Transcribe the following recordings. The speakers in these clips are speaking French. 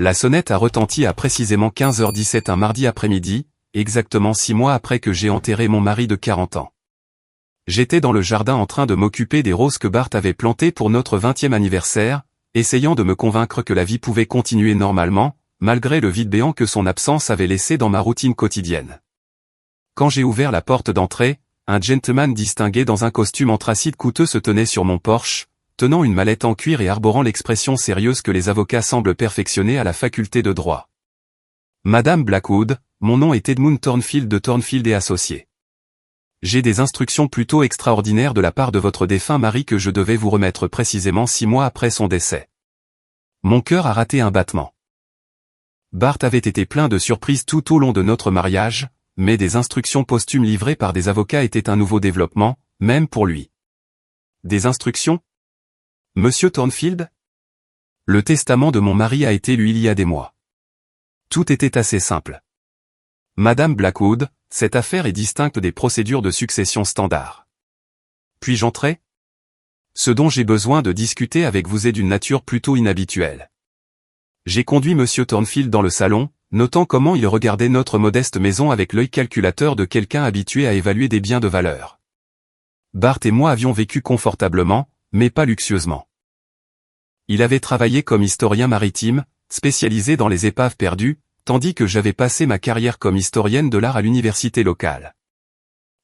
La sonnette a retenti à précisément 15h17 un mardi après-midi, exactement 6 mois après que j'ai enterré mon mari de 40 ans. J'étais dans le jardin en train de m'occuper des roses que Bart avait plantées pour notre 20e anniversaire, essayant de me convaincre que la vie pouvait continuer normalement, malgré le vide béant que son absence avait laissé dans ma routine quotidienne. Quand j'ai ouvert la porte d'entrée, un gentleman distingué dans un costume anthracite coûteux se tenait sur mon porche, tenant une mallette en cuir et arborant l'expression sérieuse que les avocats semblent perfectionner à la faculté de droit. Madame Blackwood, mon nom est Edmund Thornfield de Thornfield et Associés. J'ai des instructions plutôt extraordinaires de la part de votre défunt mari que je devais vous remettre précisément 6 mois après son décès. Mon cœur a raté un battement. Bart avait été plein de surprises tout au long de notre mariage, mais des instructions posthumes livrées par des avocats étaient un nouveau développement, même pour lui. Des instructions ? Monsieur Thornfield ? Le testament de mon mari a été lu il y a des mois. Tout était assez simple. Madame Blackwood, cette affaire est distincte des procédures de succession standard. Puis-je entrer ? Ce dont j'ai besoin de discuter avec vous est d'une nature plutôt inhabituelle. J'ai conduit Monsieur Thornfield dans le salon, notant comment il regardait notre modeste maison avec l'œil calculateur de quelqu'un habitué à évaluer des biens de valeur. Bart et moi avions vécu confortablement, mais pas luxueusement. Il avait travaillé comme historien maritime, spécialisé dans les épaves perdues, tandis que j'avais passé ma carrière comme historienne de l'art à l'université locale.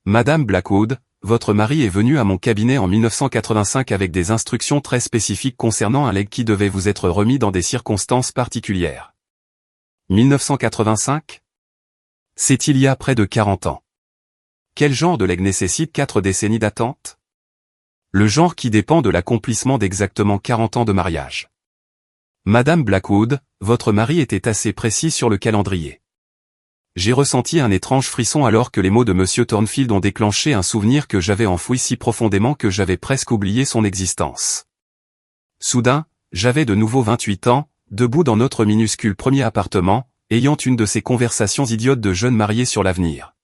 Madame Blackwood, votre mari est venu à mon cabinet en 1985 avec des instructions très spécifiques concernant un legs qui devait vous être remis dans des circonstances particulières. 1985 ? C'est il y a près de 40 ans. Quel genre de legs nécessite 4 décennies d'attente ? Le genre qui dépend de l'accomplissement d'exactement 40 ans de mariage. Madame Blackwood, votre mari était assez précis sur le calendrier. J'ai ressenti un étrange frisson alors que les mots de Monsieur Thornfield ont déclenché un souvenir que j'avais enfoui si profondément que j'avais presque oublié son existence. Soudain, j'avais de nouveau 28 ans, debout dans notre minuscule premier appartement, ayant une de ces conversations idiotes de jeunes mariés sur l'avenir.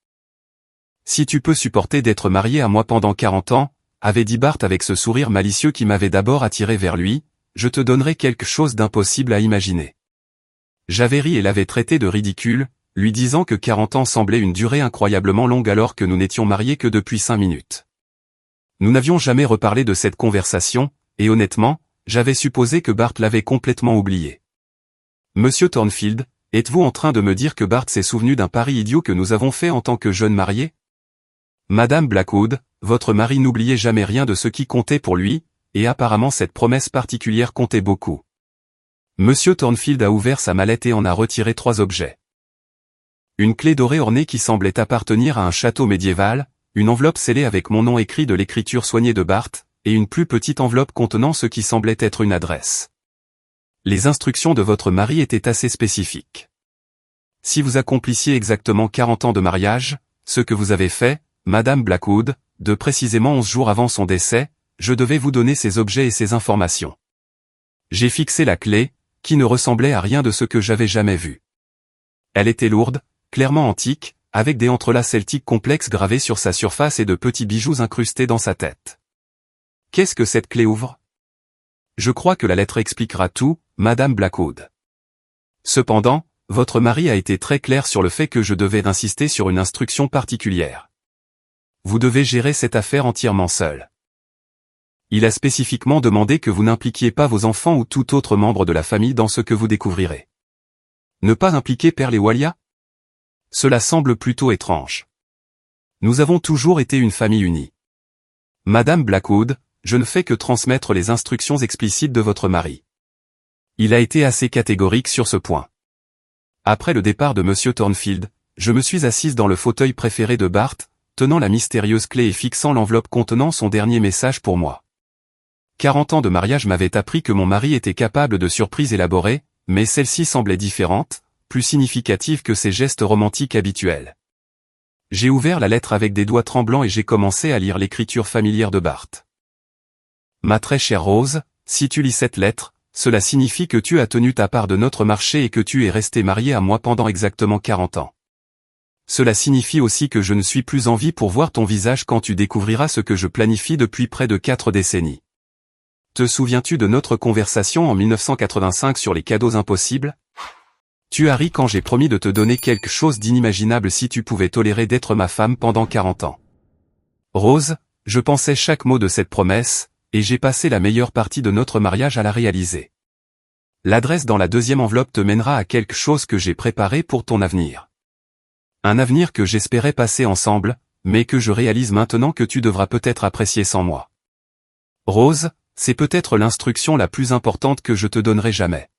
Si tu peux supporter d'être marié à moi pendant 40 ans, avait dit Bart avec ce sourire malicieux qui m'avait d'abord attiré vers lui, je te donnerai quelque chose d'impossible à imaginer. J'avais ri et l'avais traité de ridicule, lui disant que 40 ans semblait une durée incroyablement longue alors que nous n'étions mariés que depuis 5 minutes. Nous n'avions jamais reparlé de cette conversation, et honnêtement, j'avais supposé que Bart l'avait complètement oublié. Monsieur Thornfield, êtes-vous en train de me dire que Bart s'est souvenu d'un pari idiot que nous avons fait en tant que jeunes mariés ? Madame Blackwood, votre mari n'oubliait jamais rien de ce qui comptait pour lui, et apparemment cette promesse particulière comptait beaucoup. Monsieur Thornfield a ouvert sa mallette et en a retiré 3 objets. Une clé dorée ornée qui semblait appartenir à un château médiéval, une enveloppe scellée avec mon nom écrit de l'écriture soignée de Bart, et une plus petite enveloppe contenant ce qui semblait être une adresse. Les instructions de votre mari étaient assez spécifiques. Si vous accomplissiez exactement 40 ans de mariage, ce que vous avez fait, Madame Blackwood, de précisément 11 jours avant son décès, je devais vous donner ces objets et ces informations. J'ai fixé la clé, qui ne ressemblait à rien de ce que j'avais jamais vu. Elle était lourde, clairement antique, avec des entrelacs celtiques complexes gravés sur sa surface et de petits bijoux incrustés dans sa tête. Qu'est-ce que cette clé ouvre ? Je crois que la lettre expliquera tout, Madame Blackwood. Cependant, votre mari a été très clair sur le fait que je devais insister sur une instruction particulière. Vous devez gérer cette affaire entièrement seul. Il a spécifiquement demandé que vous n'impliquiez pas vos enfants ou tout autre membre de la famille dans ce que vous découvrirez. Ne pas impliquer Pearl et Walia ? Cela semble plutôt étrange. Nous avons toujours été une famille unie. Madame Blackwood, je ne fais que transmettre les instructions explicites de votre mari. Il a été assez catégorique sur ce point. Après le départ de Monsieur Thornfield, je me suis assise dans le fauteuil préféré de Bart, tenant la mystérieuse clé et fixant l'enveloppe contenant son dernier message pour moi. 40 ans de mariage m'avaient appris que mon mari était capable de surprises élaborées, mais celle-ci semblait différente, plus significative que ses gestes romantiques habituels. J'ai ouvert la lettre avec des doigts tremblants et j'ai commencé à lire l'écriture familière de Bart. Ma très chère Rose, si tu lis cette lettre, cela signifie que tu as tenu ta part de notre marché et que tu es resté marié à moi pendant exactement 40 ans. Cela signifie aussi que je ne suis plus en vie pour voir ton visage quand tu découvriras ce que je planifie depuis près de 4 décennies. Te souviens-tu de notre conversation en 1985 sur les cadeaux impossibles ? Tu as ri quand j'ai promis de te donner quelque chose d'inimaginable si tu pouvais tolérer d'être ma femme pendant 40 ans. Rose, je pensais chaque mot de cette promesse, et j'ai passé la meilleure partie de notre mariage à la réaliser. L'adresse dans la deuxième enveloppe te mènera à quelque chose que j'ai préparé pour ton avenir. Un avenir que j'espérais passer ensemble, mais que je réalise maintenant que tu devras peut-être apprécier sans moi. Rose, c'est peut-être l'instruction la plus importante que je te donnerai jamais.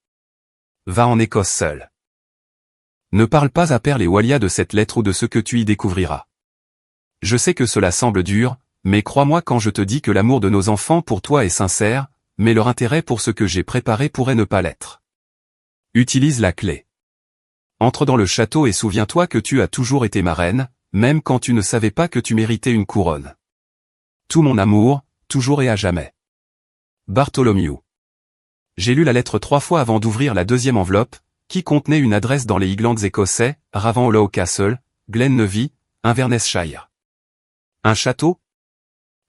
Va en Écosse seule. Ne parle pas à Pearl et Walia de cette lettre ou de ce que tu y découvriras. Je sais que cela semble dur, mais crois-moi quand je te dis que l'amour de nos enfants pour toi est sincère, mais leur intérêt pour ce que j'ai préparé pourrait ne pas l'être. Utilise la clé. Entre dans le château et souviens-toi que tu as toujours été ma reine, même quand tu ne savais pas que tu méritais une couronne. Tout mon amour, toujours et à jamais. Bartholomew. J'ai lu la lettre 3 fois avant d'ouvrir la deuxième enveloppe, qui contenait une adresse dans les Highlands écossais, Ravenhollow Castle, Glenavy, Inverness-shire. Un château?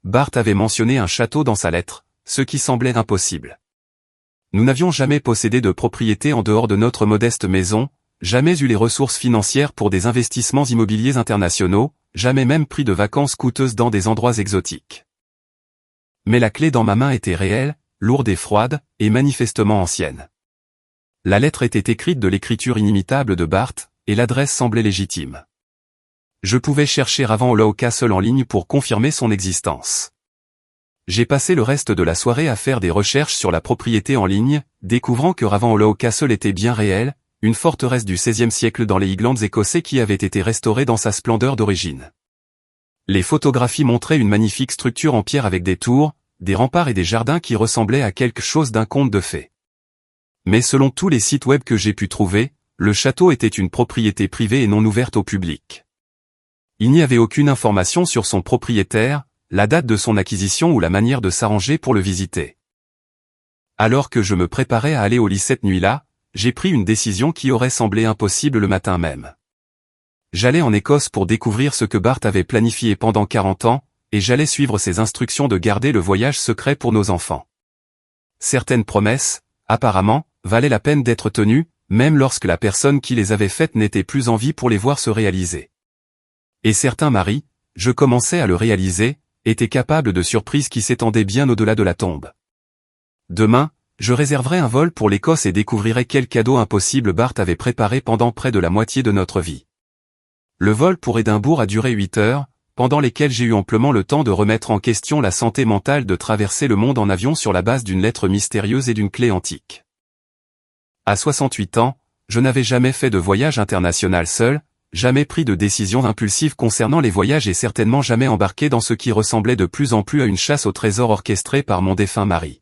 Bart avait mentionné un château dans sa lettre, ce qui semblait impossible. Nous n'avions jamais possédé de propriété en dehors de notre modeste maison, jamais eu les ressources financières pour des investissements immobiliers internationaux, jamais même pris de vacances coûteuses dans des endroits exotiques. Mais la clé dans ma main était réelle, lourde et froide, et manifestement ancienne. La lettre était écrite de l'écriture inimitable de Bart, et l'adresse semblait légitime. Je pouvais chercher Ravenhollow Castle en ligne pour confirmer son existence. J'ai passé le reste de la soirée à faire des recherches sur la propriété en ligne, découvrant que Ravenhollow Castle était bien réel, une forteresse du XVIe siècle dans les Highlands écossais qui avait été restaurée dans sa splendeur d'origine. Les photographies montraient une magnifique structure en pierre avec des tours, des remparts et des jardins qui ressemblaient à quelque chose d'un conte de fées. Mais selon tous les sites web que j'ai pu trouver, le château était une propriété privée et non ouverte au public. Il n'y avait aucune information sur son propriétaire, la date de son acquisition ou la manière de s'arranger pour le visiter. Alors que je me préparais à aller au lit cette nuit-là, j'ai pris une décision qui aurait semblé impossible le matin même. J'allais en Écosse pour découvrir ce que Bart avait planifié pendant 40 ans, et j'allais suivre ses instructions de garder le voyage secret pour nos enfants. Certaines promesses, apparemment, valaient la peine d'être tenues, même lorsque la personne qui les avait faites n'était plus en vie pour les voir se réaliser. Et certains maris, je commençais à le réaliser, étaient capables de surprises qui s'étendaient bien au-delà de la tombe. Demain, je réserverai un vol pour l'Écosse et découvrirai quel cadeau impossible Bart avait préparé pendant près de la moitié de notre vie. Le vol pour Édimbourg a duré 8 heures, pendant lesquelles j'ai eu amplement le temps de remettre en question la santé mentale de traverser le monde en avion sur la base d'une lettre mystérieuse et d'une clé antique. À 68 ans, je n'avais jamais fait de voyage international seul, jamais pris de décisions impulsives concernant les voyages et certainement jamais embarqué dans ce qui ressemblait de plus en plus à une chasse au trésor orchestrée par mon défunt mari.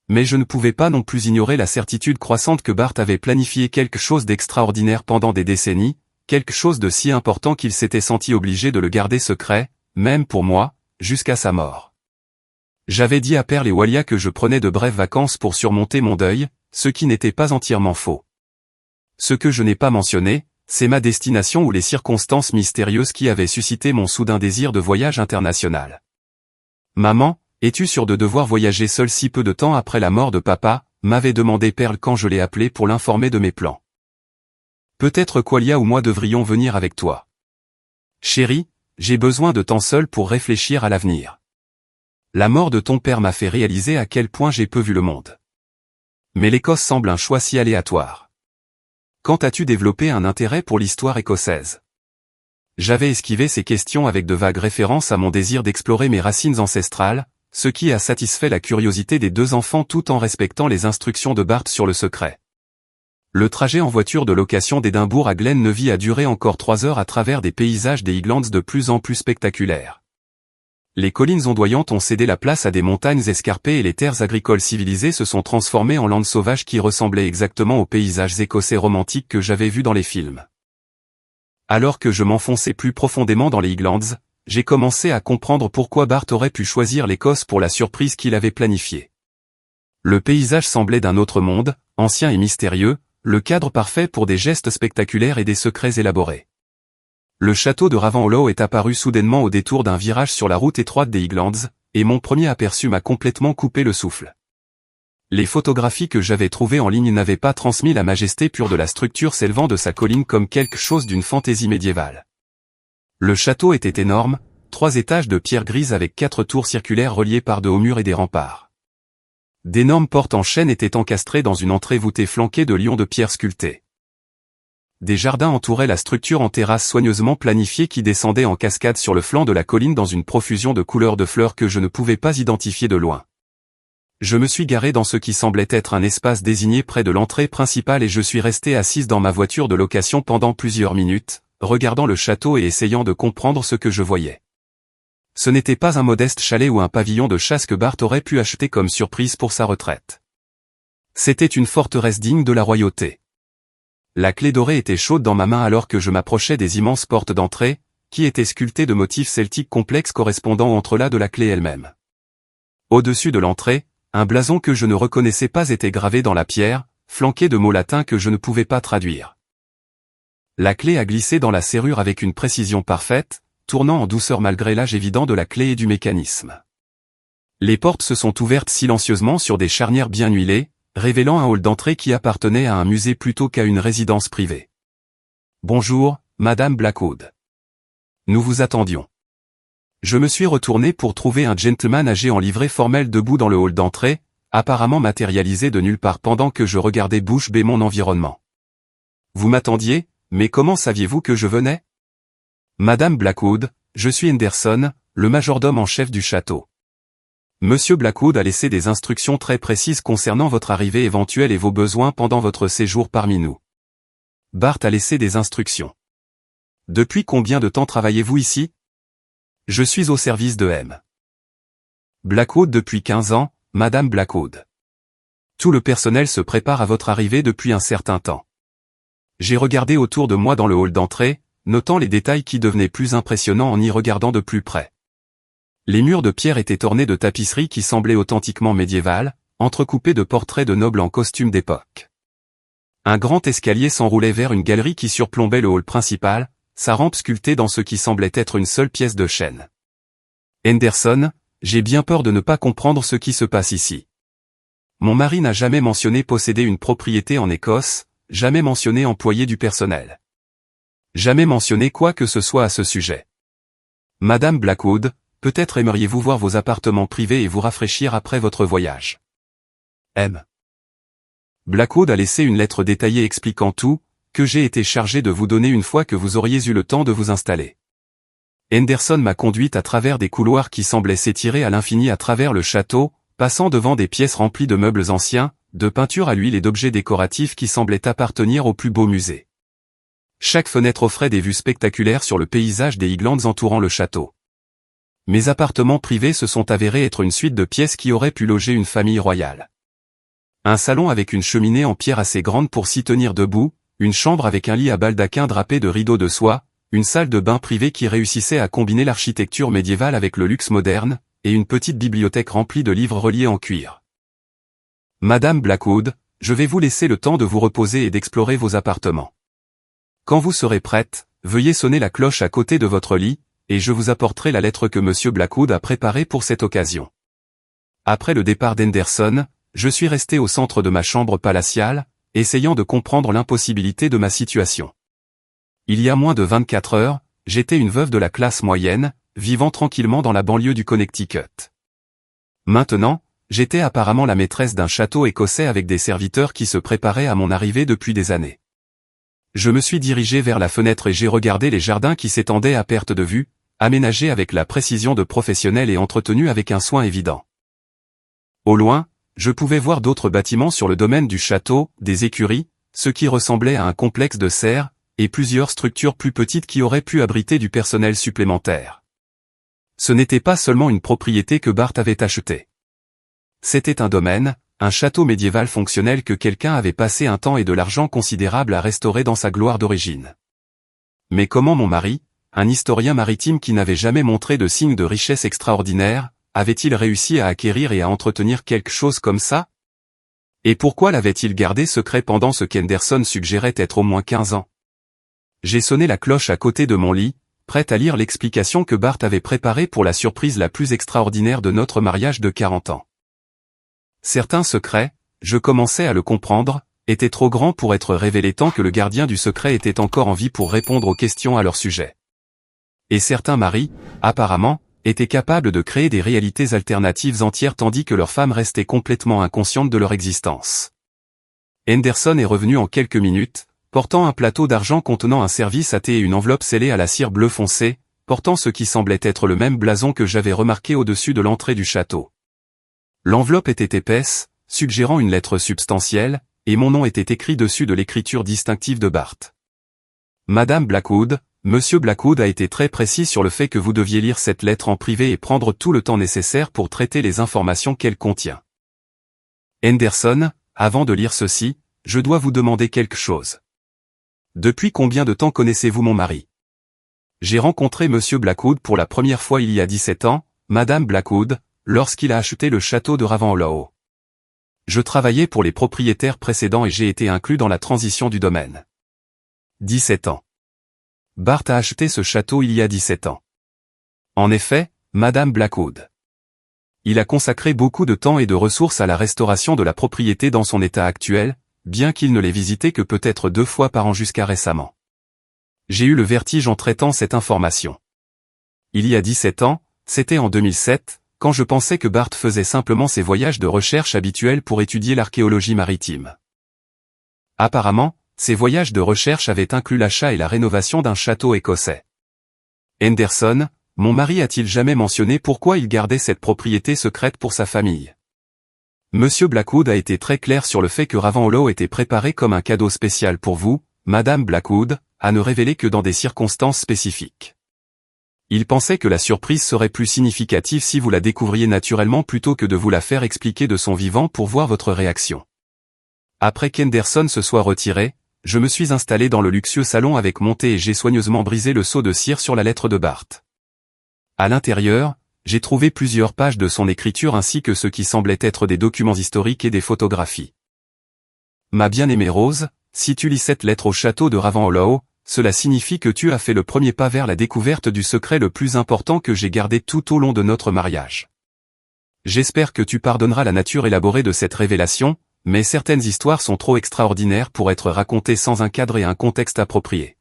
Mais je ne pouvais pas non plus ignorer la certitude croissante que Bart avait planifié quelque chose d'extraordinaire pendant des décennies, quelque chose de si important qu'il s'était senti obligé de le garder secret, même pour moi, jusqu'à sa mort. J'avais dit à Pearl et Walia que je prenais de brèves vacances pour surmonter mon deuil, ce qui n'était pas entièrement faux. Ce que je n'ai pas mentionné, c'est ma destination ou les circonstances mystérieuses qui avaient suscité mon soudain désir de voyage international. Maman, es-tu sûre de devoir voyager seule si peu de temps après la mort de papa, m'avait demandé Pearl quand je l'ai appelé pour l'informer de mes plans. Peut-être qu'Walia ou moi devrions venir avec toi. Chérie, j'ai besoin de temps seul pour réfléchir à l'avenir. La mort de ton père m'a fait réaliser à quel point j'ai peu vu le monde. Mais l'Écosse semble un choix si aléatoire. Quand as-tu développé un intérêt pour l'histoire écossaise? J'avais esquivé ces questions avec de vagues références à mon désir d'explorer mes racines ancestrales, ce qui a satisfait la curiosité des deux enfants tout en respectant les instructions de Bart sur le secret. Le trajet en voiture de location d'Édimbourg à Glenavy a duré encore 3 heures à travers des paysages des Highlands de plus en plus spectaculaires. Les collines ondoyantes ont cédé la place à des montagnes escarpées et les terres agricoles civilisées se sont transformées en landes sauvages qui ressemblaient exactement aux paysages écossais romantiques que j'avais vus dans les films. Alors que je m'enfonçais plus profondément dans les Highlands, j'ai commencé à comprendre pourquoi Bart aurait pu choisir l'Écosse pour la surprise qu'il avait planifiée. Le paysage semblait d'un autre monde, ancien et mystérieux, le cadre parfait pour des gestes spectaculaires et des secrets élaborés. Le château de Ravenhollow est apparu soudainement au détour d'un virage sur la route étroite des Highlands, et mon premier aperçu m'a complètement coupé le souffle. Les photographies que j'avais trouvées en ligne n'avaient pas transmis la majesté pure de la structure s'élevant de sa colline comme quelque chose d'une fantaisie médiévale. Le château était énorme, 3 étages de pierre grise avec 4 tours circulaires reliées par de hauts murs et des remparts. D'énormes portes en chêne étaient encastrées dans une entrée voûtée flanquée de lions de pierre sculptés. Des jardins entouraient la structure en terrasse soigneusement planifiée qui descendait en cascade sur le flanc de la colline dans une profusion de couleurs de fleurs que je ne pouvais pas identifier de loin. Je me suis garé dans ce qui semblait être un espace désigné près de l'entrée principale et je suis resté assise dans ma voiture de location pendant plusieurs minutes, regardant le château et essayant de comprendre ce que je voyais. Ce n'était pas un modeste chalet ou un pavillon de chasse que Bart aurait pu acheter comme surprise pour sa retraite. C'était une forteresse digne de la royauté. La clé dorée était chaude dans ma main alors que je m'approchais des immenses portes d'entrée, qui étaient sculptées de motifs celtiques complexes correspondant au entrelacs de la clé elle-même. Au-dessus de l'entrée, un blason que je ne reconnaissais pas était gravé dans la pierre, flanqué de mots latins que je ne pouvais pas traduire. La clé a glissé dans la serrure avec une précision parfaite, tournant en douceur malgré l'âge évident de la clé et du mécanisme. Les portes se sont ouvertes silencieusement sur des charnières bien huilées, révélant un hall d'entrée qui appartenait à un musée plutôt qu'à une résidence privée. « Bonjour, Madame Blackwood. Nous vous attendions. » Je me suis retourné pour trouver un gentleman âgé en livrée formelle debout dans le hall d'entrée, apparemment matérialisé de nulle part pendant que je regardais bouche bée mon environnement. « Vous m'attendiez, mais comment saviez-vous que je venais ? » Madame Blackwood, je suis Henderson, le majordome en chef du château. Monsieur Blackwood a laissé des instructions très précises concernant votre arrivée éventuelle et vos besoins pendant votre séjour parmi nous. Bart a laissé des instructions. Depuis combien de temps travaillez-vous ici ? Je suis au service de M. Blackwood depuis 15 ans, Madame Blackwood. Tout le personnel se prépare à votre arrivée depuis un certain temps. J'ai regardé autour de moi dans le hall d'entrée, notant les détails qui devenaient plus impressionnants en y regardant de plus près. Les murs de pierre étaient ornés de tapisseries qui semblaient authentiquement médiévales, entrecoupées de portraits de nobles en costume d'époque. Un grand escalier s'enroulait vers une galerie qui surplombait le hall principal, sa rampe sculptée dans ce qui semblait être une seule pièce de chêne. Henderson, j'ai bien peur de ne pas comprendre ce qui se passe ici. Mon mari n'a jamais mentionné posséder une propriété en Écosse, jamais mentionné employer du personnel. Jamais mentionné quoi que ce soit à ce sujet. Madame Blackwood, peut-être aimeriez-vous voir vos appartements privés et vous rafraîchir après votre voyage. M. Blackwood a laissé une lettre détaillée expliquant tout, que j'ai été chargé de vous donner une fois que vous auriez eu le temps de vous installer. Henderson m'a conduite à travers des couloirs qui semblaient s'étirer à l'infini à travers le château, passant devant des pièces remplies de meubles anciens, de peintures à l'huile et d'objets décoratifs qui semblaient appartenir au plus beau musée. Chaque fenêtre offrait des vues spectaculaires sur le paysage des Highlands entourant le château. Mes appartements privés se sont avérés être une suite de pièces qui auraient pu loger une famille royale. Un salon avec une cheminée en pierre assez grande pour s'y tenir debout, une chambre avec un lit à baldaquin drapé de rideaux de soie, une salle de bain privée qui réussissait à combiner l'architecture médiévale avec le luxe moderne, et une petite bibliothèque remplie de livres reliés en cuir. Madame Blackwood, je vais vous laisser le temps de vous reposer et d'explorer vos appartements. Quand vous serez prête, veuillez sonner la cloche à côté de votre lit, et je vous apporterai la lettre que Monsieur Blackwood a préparée pour cette occasion. Après le départ d'Henderson, je suis resté au centre de ma chambre palatiale, essayant de comprendre l'impossibilité de ma situation. Il y a moins de 24 heures, j'étais une veuve de la classe moyenne, vivant tranquillement dans la banlieue du Connecticut. Maintenant, j'étais apparemment la maîtresse d'un château écossais avec des serviteurs qui se préparaient à mon arrivée depuis des années. Je me suis dirigé vers la fenêtre et j'ai regardé les jardins qui s'étendaient à perte de vue, aménagés avec la précision de professionnels et entretenus avec un soin évident. Au loin, je pouvais voir d'autres bâtiments sur le domaine du château, des écuries, ce qui ressemblait à un complexe de serres, et plusieurs structures plus petites qui auraient pu abriter du personnel supplémentaire. Ce n'était pas seulement une propriété que Bart avait achetée. C'était un domaine, un château médiéval fonctionnel que quelqu'un avait passé un temps et de l'argent considérable à restaurer dans sa gloire d'origine. Mais comment mon mari, un historien maritime qui n'avait jamais montré de signes de richesse extraordinaire, avait-il réussi à acquérir et à entretenir quelque chose comme ça? Et pourquoi l'avait-il gardé secret pendant ce qu'Henderson suggérait être au moins 15 ans? J'ai sonné la cloche à côté de mon lit, prête à lire l'explication que Bart avait préparée pour la surprise la plus extraordinaire de notre mariage de 40 ans. Certains secrets, je commençais à le comprendre, était trop grand pour être révélé tant que le gardien du secret était encore en vie pour répondre aux questions à leur sujet. Et certains maris, apparemment, étaient capables de créer des réalités alternatives entières tandis que leurs femmes restaient complètement inconscientes de leur existence. Henderson est revenu en quelques minutes, portant un plateau d'argent contenant un service à thé et une enveloppe scellée à la cire bleu foncé, portant ce qui semblait être le même blason que j'avais remarqué au-dessus de l'entrée du château. L'enveloppe était épaisse, suggérant une lettre substantielle, et mon nom était écrit dessus de l'écriture distinctive de Bart. Madame Blackwood, Monsieur Blackwood a été très précis sur le fait que vous deviez lire cette lettre en privé et prendre tout le temps nécessaire pour traiter les informations qu'elle contient. Henderson, avant de lire ceci, je dois vous demander quelque chose. Depuis combien de temps connaissez-vous mon mari? J'ai rencontré Monsieur Blackwood pour la première fois il y a 17 ans, Madame Blackwood, lorsqu'il a acheté le château de Ravenhollow. Je travaillais pour les propriétaires précédents et j'ai été inclus dans la transition du domaine. 17 ans. Bart a acheté ce château il y a 17 ans. En effet, Madame Blackwood. Il a consacré beaucoup de temps et de ressources à la restauration de la propriété dans son état actuel, bien qu'il ne l'ait visité que peut-être 2 fois par an jusqu'à récemment. J'ai eu le vertige en traitant cette information. Il y a 17 ans, c'était en 2007, quand je pensais que Bart faisait simplement ses voyages de recherche habituels pour étudier l'archéologie maritime. Apparemment, ces voyages de recherche avaient inclus l'achat et la rénovation d'un château écossais. Henderson, mon mari a-t-il jamais mentionné pourquoi il gardait cette propriété secrète pour sa famille? Monsieur Blackwood a été très clair sur le fait que Ravenhollow était préparé comme un cadeau spécial pour vous, Madame Blackwood, à ne révéler que dans des circonstances spécifiques. Il pensait que la surprise serait plus significative si vous la découvriez naturellement plutôt que de vous la faire expliquer de son vivant pour voir votre réaction. Après qu'Henderson se soit retiré, je me suis installé dans le luxueux salon avec mon thé et j'ai soigneusement brisé le seau de cire sur la lettre de Bart. À l'intérieur, j'ai trouvé plusieurs pages de son écriture ainsi que ce qui semblait être des documents historiques et des photographies. Ma bien-aimée Rose, si tu lis cette lettre au château de Ravenhollow, cela signifie que tu as fait le premier pas vers la découverte du secret le plus important que j'ai gardé tout au long de notre mariage. J'espère que tu pardonneras la nature élaborée de cette révélation, mais certaines histoires sont trop extraordinaires pour être racontées sans un cadre et un contexte approprié.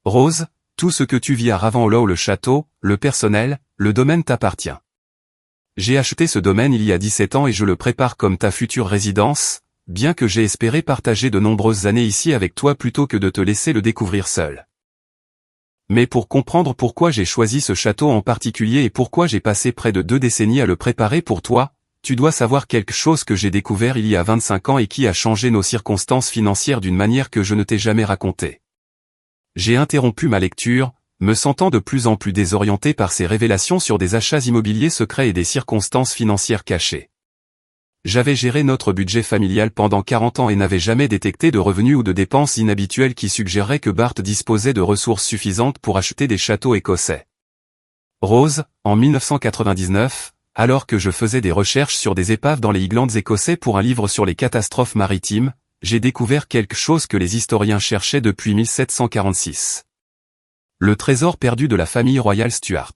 Rose, tout ce que tu vis à Ravenhollow, le château, le personnel, le domaine t'appartient. J'ai acheté ce domaine il y a 17 ans et je le prépare comme ta future résidence, bien que j'ai espéré partager de nombreuses années ici avec toi plutôt que de te laisser le découvrir seul. Mais pour comprendre pourquoi j'ai choisi ce château en particulier et pourquoi j'ai passé près de 2 décennies à le préparer pour toi, tu dois savoir quelque chose que j'ai découvert il y a 25 ans et qui a changé nos circonstances financières d'une manière que je ne t'ai jamais racontée. J'ai interrompu ma lecture, me sentant de plus en plus désorienté par ces révélations sur des achats immobiliers secrets et des circonstances financières cachées. J'avais géré notre budget familial pendant 40 ans et n'avais jamais détecté de revenus ou de dépenses inhabituelles qui suggéraient que Bart disposait de ressources suffisantes pour acheter des châteaux écossais. Rose, en 1999, alors que je faisais des recherches sur des épaves dans les Highlands écossais pour un livre sur les catastrophes maritimes, j'ai découvert quelque chose que les historiens cherchaient depuis 1746. Le trésor perdu de la famille royale Stuart.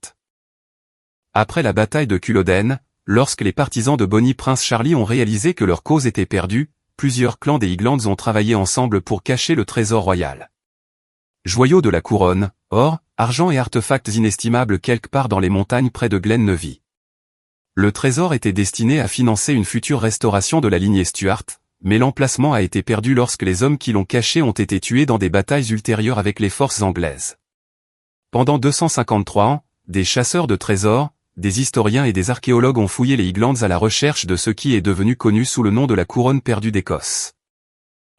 Après la bataille de Culloden, lorsque les partisans de Bonnie Prince Charlie ont réalisé que leur cause était perdue, plusieurs clans des Highlands ont travaillé ensemble pour cacher le trésor royal. Joyaux de la couronne, or, argent et artefacts inestimables quelque part dans les montagnes près de Glenavy. Le trésor était destiné à financer une future restauration de la lignée Stuart, mais l'emplacement a été perdu lorsque les hommes qui l'ont caché ont été tués dans des batailles ultérieures avec les forces anglaises. Pendant 253 ans, des chasseurs de trésors, des historiens et des archéologues ont fouillé les Highlands à la recherche de ce qui est devenu connu sous le nom de la couronne perdue d'Écosse.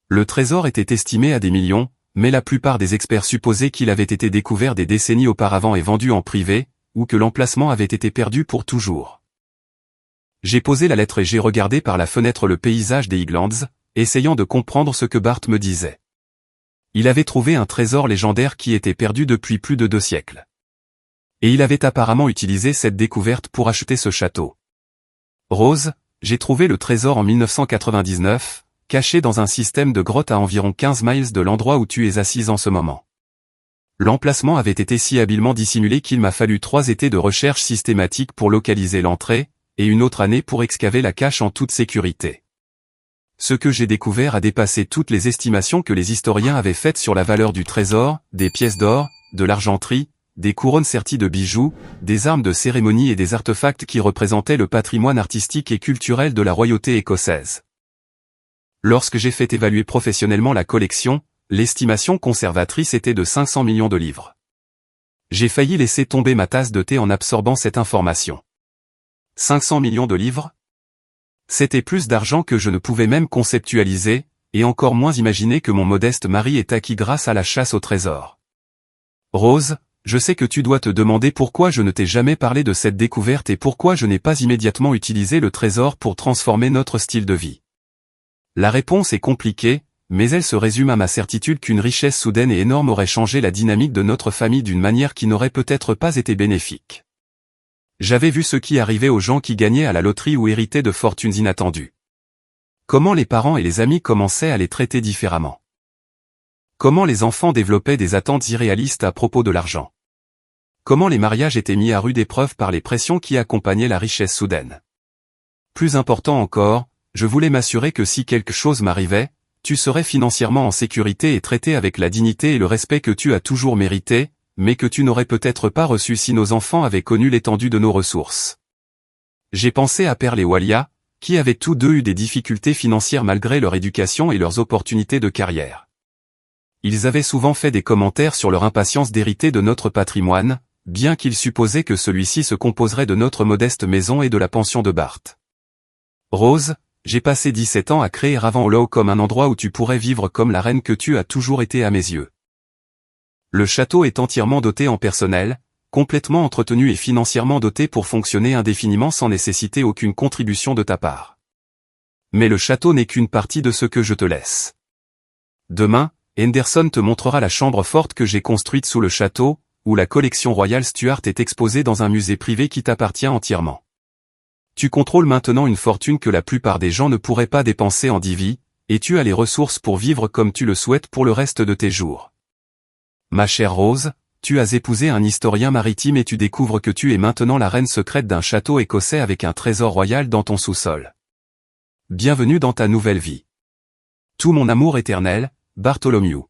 Le trésor était estimé à des millions, mais la plupart des experts supposaient qu'il avait été découvert des décennies auparavant et vendu en privé, ou que l'emplacement avait été perdu pour toujours. J'ai posé la lettre et j'ai regardé par la fenêtre le paysage des Highlands, essayant de comprendre ce que Bart me disait. Il avait trouvé un trésor légendaire qui était perdu depuis plus de 2 siècles. Et il avait apparemment utilisé cette découverte pour acheter ce château. Rose, j'ai trouvé le trésor en 1999, caché dans un système de grottes à environ 15 miles de l'endroit où tu es assise en ce moment. L'emplacement avait été si habilement dissimulé qu'il m'a fallu 3 étés de recherche systématique pour localiser l'entrée, et une autre année pour excaver la cache en toute sécurité. Ce que j'ai découvert a dépassé toutes les estimations que les historiens avaient faites sur la valeur du trésor, des pièces d'or, de l'argenterie, des couronnes serties de bijoux, des armes de cérémonie et des artefacts qui représentaient le patrimoine artistique et culturel de la royauté écossaise. Lorsque j'ai fait évaluer professionnellement la collection, l'estimation conservatrice était de 500 millions de livres. J'ai failli laisser tomber ma tasse de thé en absorbant cette information. 500 millions de livres ? C'était plus d'argent que je ne pouvais même conceptualiser, et encore moins imaginer que mon modeste mari ait acquis grâce à la chasse au trésor. Rose, je sais que tu dois te demander pourquoi je ne t'ai jamais parlé de cette découverte et pourquoi je n'ai pas immédiatement utilisé le trésor pour transformer notre style de vie. La réponse est compliquée, mais elle se résume à ma certitude qu'une richesse soudaine et énorme aurait changé la dynamique de notre famille d'une manière qui n'aurait peut-être pas été bénéfique. J'avais vu ce qui arrivait aux gens qui gagnaient à la loterie ou héritaient de fortunes inattendues. Comment les parents et les amis commençaient à les traiter différemment. Comment les enfants développaient des attentes irréalistes à propos de l'argent. Comment les mariages étaient mis à rude épreuve par les pressions qui accompagnaient la richesse soudaine. Plus important encore, je voulais m'assurer que si quelque chose m'arrivait, tu serais financièrement en sécurité et traité avec la dignité et le respect que tu as toujours mérité, mais que tu n'aurais peut-être pas reçu si nos enfants avaient connu l'étendue de nos ressources. J'ai pensé à Pearl et Walia, qui avaient tous deux eu des difficultés financières malgré leur éducation et leurs opportunités de carrière. Ils avaient souvent fait des commentaires sur leur impatience d'hériter de notre patrimoine, bien qu'ils supposaient que celui-ci se composerait de notre modeste maison et de la pension de Bart. Rose, j'ai passé 17 ans à créer Ravenhollow comme un endroit où tu pourrais vivre comme la reine que tu as toujours été à mes yeux. Le château est entièrement doté en personnel, complètement entretenu et financièrement doté pour fonctionner indéfiniment sans nécessiter aucune contribution de ta part. Mais le château n'est qu'une partie de ce que je te laisse. Demain, Henderson te montrera la chambre forte que j'ai construite sous le château, où la collection royale Stuart est exposée dans un musée privé qui t'appartient entièrement. Tu contrôles maintenant une fortune que la plupart des gens ne pourraient pas dépenser en 10 vies, et tu as les ressources pour vivre comme tu le souhaites pour le reste de tes jours. Ma chère Rose, tu as épousé un historien maritime et tu découvres que tu es maintenant la reine secrète d'un château écossais avec un trésor royal dans ton sous-sol. Bienvenue dans ta nouvelle vie. Tout mon amour éternel, Bartholomew.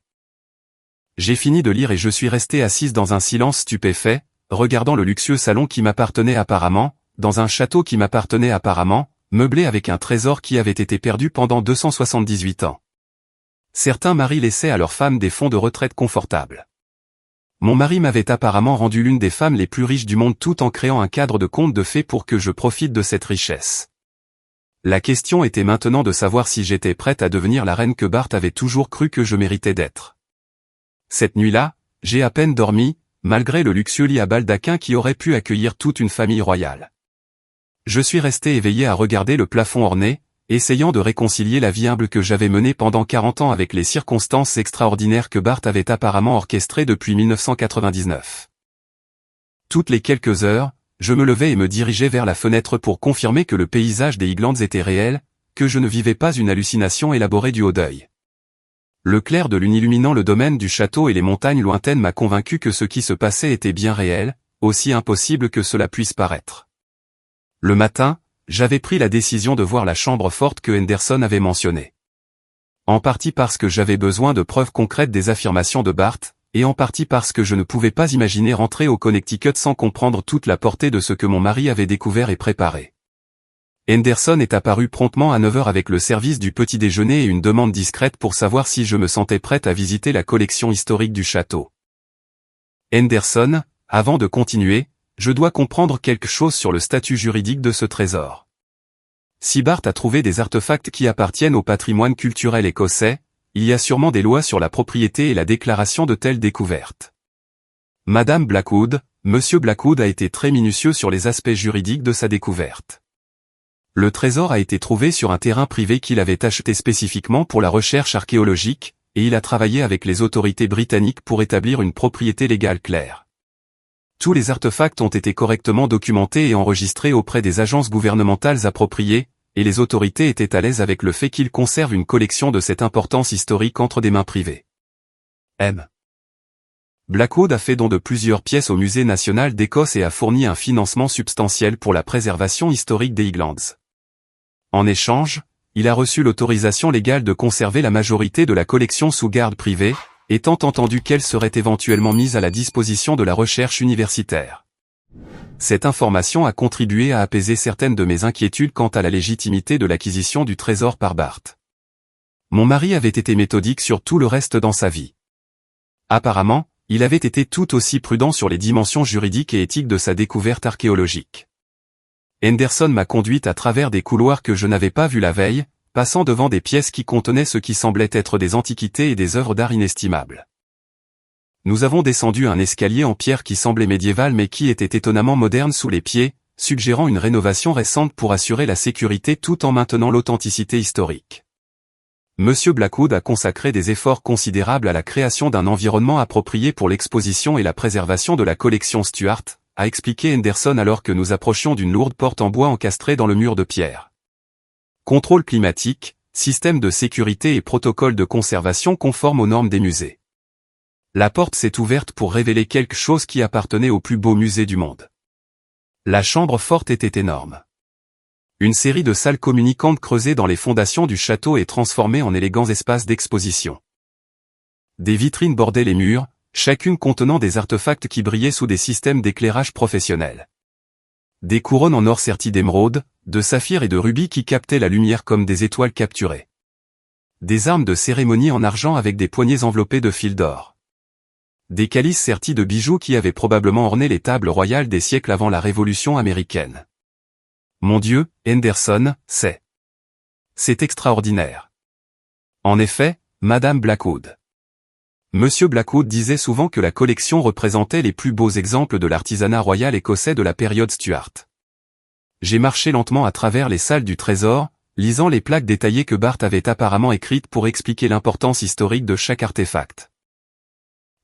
J'ai fini de lire et je suis restée assise dans un silence stupéfait, regardant le luxueux salon qui m'appartenait apparemment, dans un château qui m'appartenait apparemment, meublé avec un trésor qui avait été perdu pendant 278 ans. Certains maris laissaient à leurs femmes des fonds de retraite confortables. Mon mari m'avait apparemment rendu l'une des femmes les plus riches du monde tout en créant un cadre de conte de fées pour que je profite de cette richesse. La question était maintenant de savoir si j'étais prête à devenir la reine que Bart avait toujours cru que je méritais d'être. Cette nuit-là, j'ai à peine dormi, malgré le luxueux lit à baldaquin qui aurait pu accueillir toute une famille royale. Je suis resté éveillé à regarder le plafond orné, essayant de réconcilier la vie humble que j'avais menée pendant 40 ans avec les circonstances extraordinaires que Bart avait apparemment orchestrées depuis 1999. Toutes les quelques heures, je me levais et me dirigeais vers la fenêtre pour confirmer que le paysage des Highlands était réel, que je ne vivais pas une hallucination élaborée du haut d'œil. Le clair de lune illuminant le domaine du château et les montagnes lointaines m'a convaincu que ce qui se passait était bien réel, aussi impossible que cela puisse paraître. Le matin, j'avais pris la décision de voir la chambre forte que Henderson avait mentionnée. En partie parce que j'avais besoin de preuves concrètes des affirmations de Bart, et en partie parce que je ne pouvais pas imaginer rentrer au Connecticut sans comprendre toute la portée de ce que mon mari avait découvert et préparé. Henderson est apparu promptement à 9h avec le service du petit déjeuner et une demande discrète pour savoir si je me sentais prête à visiter la collection historique du château. Henderson, avant de continuer, je dois comprendre quelque chose sur le statut juridique de ce trésor. Si Bart a trouvé des artefacts qui appartiennent au patrimoine culturel écossais, il y a sûrement des lois sur la propriété et la déclaration de telles découvertes. Madame Blackwood, Monsieur Blackwood a été très minutieux sur les aspects juridiques de sa découverte. Le trésor a été trouvé sur un terrain privé qu'il avait acheté spécifiquement pour la recherche archéologique, et il a travaillé avec les autorités britanniques pour établir une propriété légale claire. Tous les artefacts ont été correctement documentés et enregistrés auprès des agences gouvernementales appropriées, et les autorités étaient à l'aise avec le fait qu'ils conservent une collection de cette importance historique entre des mains privées. M. Blackwood a fait don de plusieurs pièces au Musée national d'Écosse et a fourni un financement substantiel pour la préservation historique des Highlands. En échange, il a reçu l'autorisation légale de conserver la majorité de la collection sous garde privée, étant entendu qu'elle serait éventuellement mise à la disposition de la recherche universitaire. Cette information a contribué à apaiser certaines de mes inquiétudes quant à la légitimité de l'acquisition du trésor par Bart. Mon mari avait été méthodique sur tout le reste dans sa vie. Apparemment, il avait été tout aussi prudent sur les dimensions juridiques et éthiques de sa découverte archéologique. Henderson m'a conduite à travers des couloirs que je n'avais pas vus la veille, passant devant des pièces qui contenaient ce qui semblait être des antiquités et des œuvres d'art inestimables. Nous avons descendu un escalier en pierre qui semblait médiéval mais qui était étonnamment moderne sous les pieds, suggérant une rénovation récente pour assurer la sécurité tout en maintenant l'authenticité historique. Monsieur Blackwood a consacré des efforts considérables à la création d'un environnement approprié pour l'exposition et la préservation de la collection Stuart, a expliqué Henderson alors que nous approchions d'une lourde porte en bois encastrée dans le mur de pierre. Contrôle climatique, système de sécurité et protocole de conservation conformes aux normes des musées. La porte s'est ouverte pour révéler quelque chose qui appartenait au plus beau musée du monde. La chambre forte était énorme. Une série de salles communicantes creusées dans les fondations du château et transformées en élégants espaces d'exposition. Des vitrines bordaient les murs, chacune contenant des artefacts qui brillaient sous des systèmes d'éclairage professionnels. Des couronnes en or serties d'émeraude, de saphir et de rubis qui captaient la lumière comme des étoiles capturées. Des armes de cérémonie en argent avec des poignées enveloppées de fils d'or. Des calices sertis de bijoux qui avaient probablement orné les tables royales des siècles avant la Révolution américaine. Mon Dieu, Henderson, c'est extraordinaire. En effet, Madame Blackwood. Monsieur Blackwood disait souvent que la collection représentait les plus beaux exemples de l'artisanat royal écossais de la période Stuart. J'ai marché lentement à travers les salles du trésor, lisant les plaques détaillées que Bart avait apparemment écrites pour expliquer l'importance historique de chaque artefact.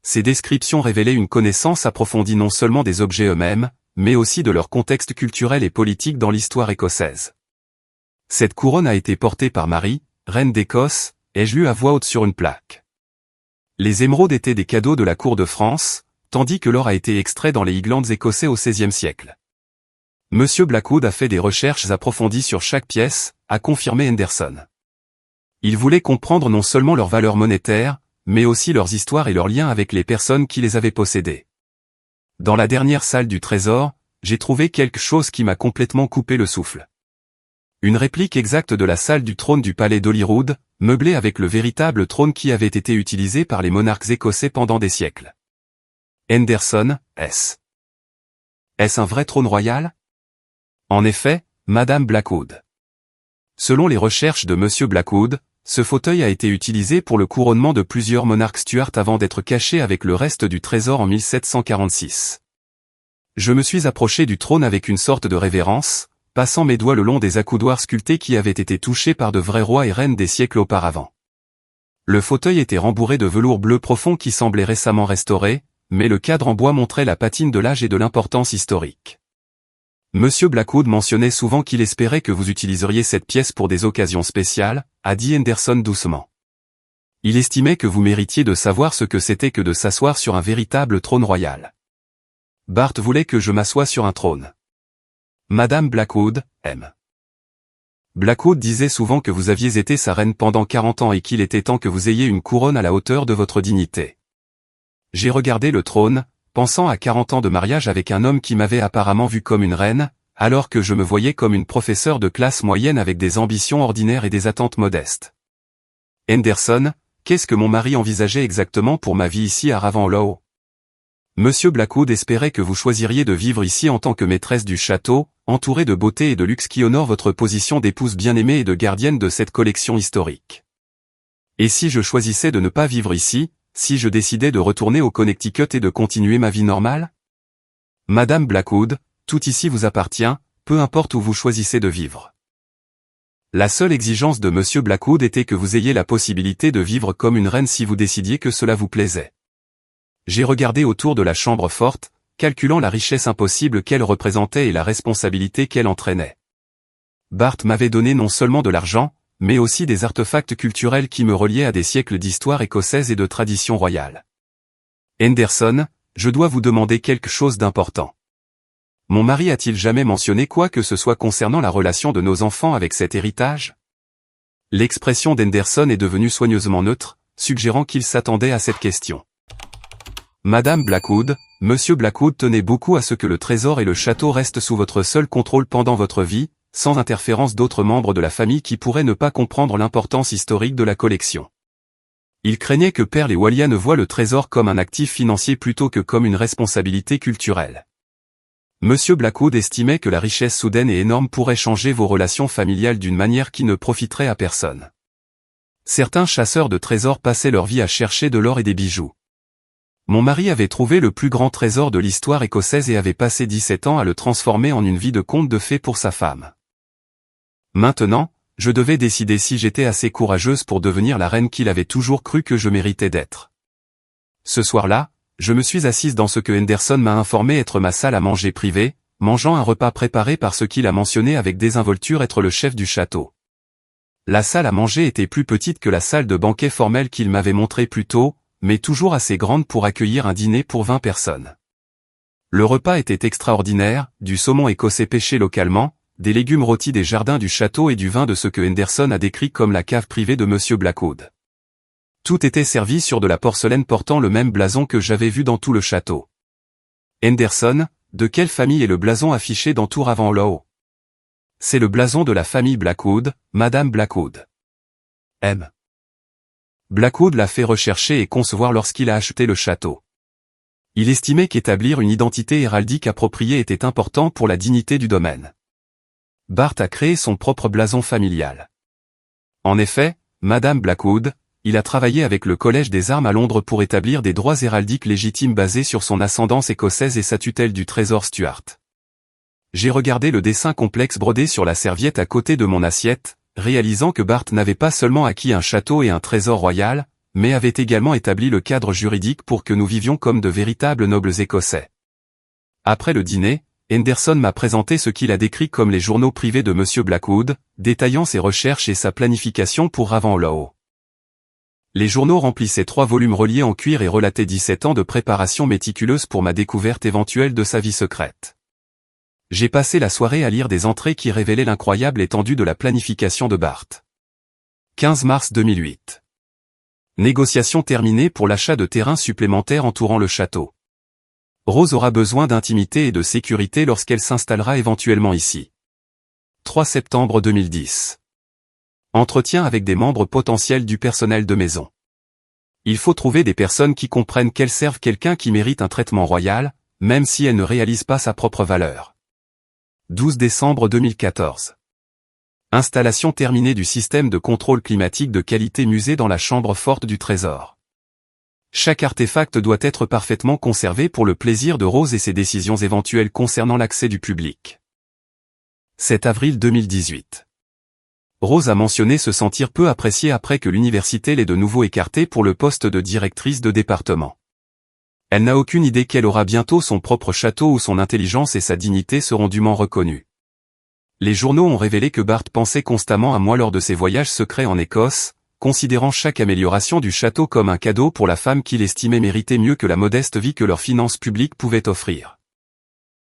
Ces descriptions révélaient une connaissance approfondie non seulement des objets eux-mêmes, mais aussi de leur contexte culturel et politique dans l'histoire écossaise. Cette couronne a été portée par Marie, reine d'Écosse, ai-je lu à voix haute sur une plaque. Les émeraudes étaient des cadeaux de la cour de France, tandis que l'or a été extrait dans les Highlands écossais au XVIe siècle. Monsieur Blackwood a fait des recherches approfondies sur chaque pièce, a confirmé Henderson. Il voulait comprendre non seulement leur valeur monétaire, mais aussi leurs histoires et leurs liens avec les personnes qui les avaient possédées. Dans la dernière salle du trésor, j'ai trouvé quelque chose qui m'a complètement coupé le souffle. Une réplique exacte de la salle du trône du palais d'Holyrood, meublée avec le véritable trône qui avait été utilisé par les monarques écossais pendant des siècles. Henderson, est-ce un vrai trône royal? En effet, Madame Blackwood. Selon les recherches de Monsieur Blackwood, ce fauteuil a été utilisé pour le couronnement de plusieurs monarques Stuart avant d'être caché avec le reste du trésor en 1746. Je me suis approché du trône avec une sorte de révérence, passant mes doigts le long des accoudoirs sculptés qui avaient été touchés par de vrais rois et reines des siècles auparavant. Le fauteuil était rembourré de velours bleu profond qui semblait récemment restauré, mais le cadre en bois montrait la patine de l'âge et de l'importance historique. Monsieur Blackwood mentionnait souvent qu'il espérait que vous utiliseriez cette pièce pour des occasions spéciales, a dit Henderson doucement. Il estimait que vous méritiez de savoir ce que c'était que de s'asseoir sur un véritable trône royal. Bart voulait que je m'assoie sur un trône. Madame Blackwood, Blackwood disait souvent que vous aviez été sa reine pendant 40 ans et qu'il était temps que vous ayez une couronne à la hauteur de votre dignité. J'ai regardé le trône, pensant à 40 ans de mariage avec un homme qui m'avait apparemment vu comme une reine, alors que je me voyais comme une professeure de classe moyenne avec des ambitions ordinaires et des attentes modestes. Henderson, qu'est-ce que mon mari envisageait exactement pour ma vie ici à Ravenlow? Monsieur Blackwood espérait que vous choisiriez de vivre ici en tant que maîtresse du château, entourée de beauté et de luxe qui honore votre position d'épouse bien-aimée et de gardienne de cette collection historique. Et si je choisissais de ne pas vivre ici, si je décidais de retourner au Connecticut et de continuer ma vie normale? Madame Blackwood, tout ici vous appartient, peu importe où vous choisissez de vivre. La seule exigence de Monsieur Blackwood était que vous ayez la possibilité de vivre comme une reine si vous décidiez que cela vous plaisait. J'ai regardé autour de la chambre forte, calculant la richesse impossible qu'elle représentait et la responsabilité qu'elle entraînait. Bart m'avait donné non seulement de l'argent, mais aussi des artefacts culturels qui me reliaient à des siècles d'histoire écossaise et de tradition royale. Henderson, je dois vous demander quelque chose d'important. Mon mari a-t-il jamais mentionné quoi que ce soit concernant la relation de nos enfants avec cet héritage? L'expression d'Henderson est devenue soigneusement neutre, suggérant qu'il s'attendait à cette question. Madame Blackwood, Monsieur Blackwood tenait beaucoup à ce que le trésor et le château restent sous votre seul contrôle pendant votre vie, sans interférence d'autres membres de la famille qui pourraient ne pas comprendre l'importance historique de la collection. Il craignait que Pearl et Walia ne voient le trésor comme un actif financier plutôt que comme une responsabilité culturelle. Monsieur Blackwood estimait que la richesse soudaine et énorme pourrait changer vos relations familiales d'une manière qui ne profiterait à personne. Certains chasseurs de trésors passaient leur vie à chercher de l'or et des bijoux. Mon mari avait trouvé le plus grand trésor de l'histoire écossaise et avait passé 17 ans à le transformer en une vie de conte de fées pour sa femme. Maintenant, je devais décider si j'étais assez courageuse pour devenir la reine qu'il avait toujours cru que je méritais d'être. Ce soir-là, je me suis assise dans ce que Henderson m'a informé être ma salle à manger privée, mangeant un repas préparé par ce qu'il a mentionné avec désinvolture être le chef du château. La salle à manger était plus petite que la salle de banquet formelle qu'il m'avait montrée plus tôt, mais toujours assez grande pour accueillir un dîner pour 20 personnes. Le repas était extraordinaire, du saumon écossais pêché localement, des légumes rôtis des jardins du château et du vin de ce que Henderson a décrit comme la cave privée de Monsieur Blackwood. Tout était servi sur de la porcelaine portant le même blason que j'avais vu dans tout le château. Henderson, de quelle famille est le blason affiché dans tout Ravenhollow? C'est le blason de la famille Blackwood, Madame Blackwood. M. Blackwood l'a fait rechercher et concevoir lorsqu'il a acheté le château. Il estimait qu'établir une identité héraldique appropriée était important pour la dignité du domaine. Bart a créé son propre blason familial. En effet, Madame Blackwood, il a travaillé avec le Collège des Armes à Londres pour établir des droits héraldiques légitimes basés sur son ascendance écossaise et sa tutelle du trésor Stuart. J'ai regardé le dessin complexe brodé sur la serviette à côté de mon assiette, réalisant que Bart n'avait pas seulement acquis un château et un trésor royal, mais avait également établi le cadre juridique pour que nous vivions comme de véritables nobles écossais. Après le dîner, Henderson m'a présenté ce qu'il a décrit comme les journaux privés de Monsieur Blackwood, détaillant ses recherches et sa planification pour Ravenhollow. Les journaux remplissaient 3 volumes reliés en cuir et relataient 17 ans de préparation méticuleuse pour ma découverte éventuelle de sa vie secrète. J'ai passé la soirée à lire des entrées qui révélaient l'incroyable étendue de la planification de Bart. 15 mars 2008. Négociation terminée pour l'achat de terrains supplémentaires entourant le château. Rose aura besoin d'intimité et de sécurité lorsqu'elle s'installera éventuellement ici. 3 septembre 2010. Entretien avec des membres potentiels du personnel de maison. Il faut trouver des personnes qui comprennent qu'elles servent quelqu'un qui mérite un traitement royal, même si elles ne réalisent pas sa propre valeur. 12 décembre 2014. Installation terminée du système de contrôle climatique de qualité musée dans la chambre forte du trésor. Chaque artefact doit être parfaitement conservé pour le plaisir de Rose et ses décisions éventuelles concernant l'accès du public. 7 avril 2018. Rose a mentionné se sentir peu appréciée après que l'université l'ait de nouveau écartée pour le poste de directrice de département. Elle n'a aucune idée qu'elle aura bientôt son propre château où son intelligence et sa dignité seront dûment reconnues. Les journaux ont révélé que Bart pensait constamment à moi lors de ses voyages secrets en Écosse, considérant chaque amélioration du château comme un cadeau pour la femme qu'il estimait mériter mieux que la modeste vie que leurs finances publiques pouvaient offrir.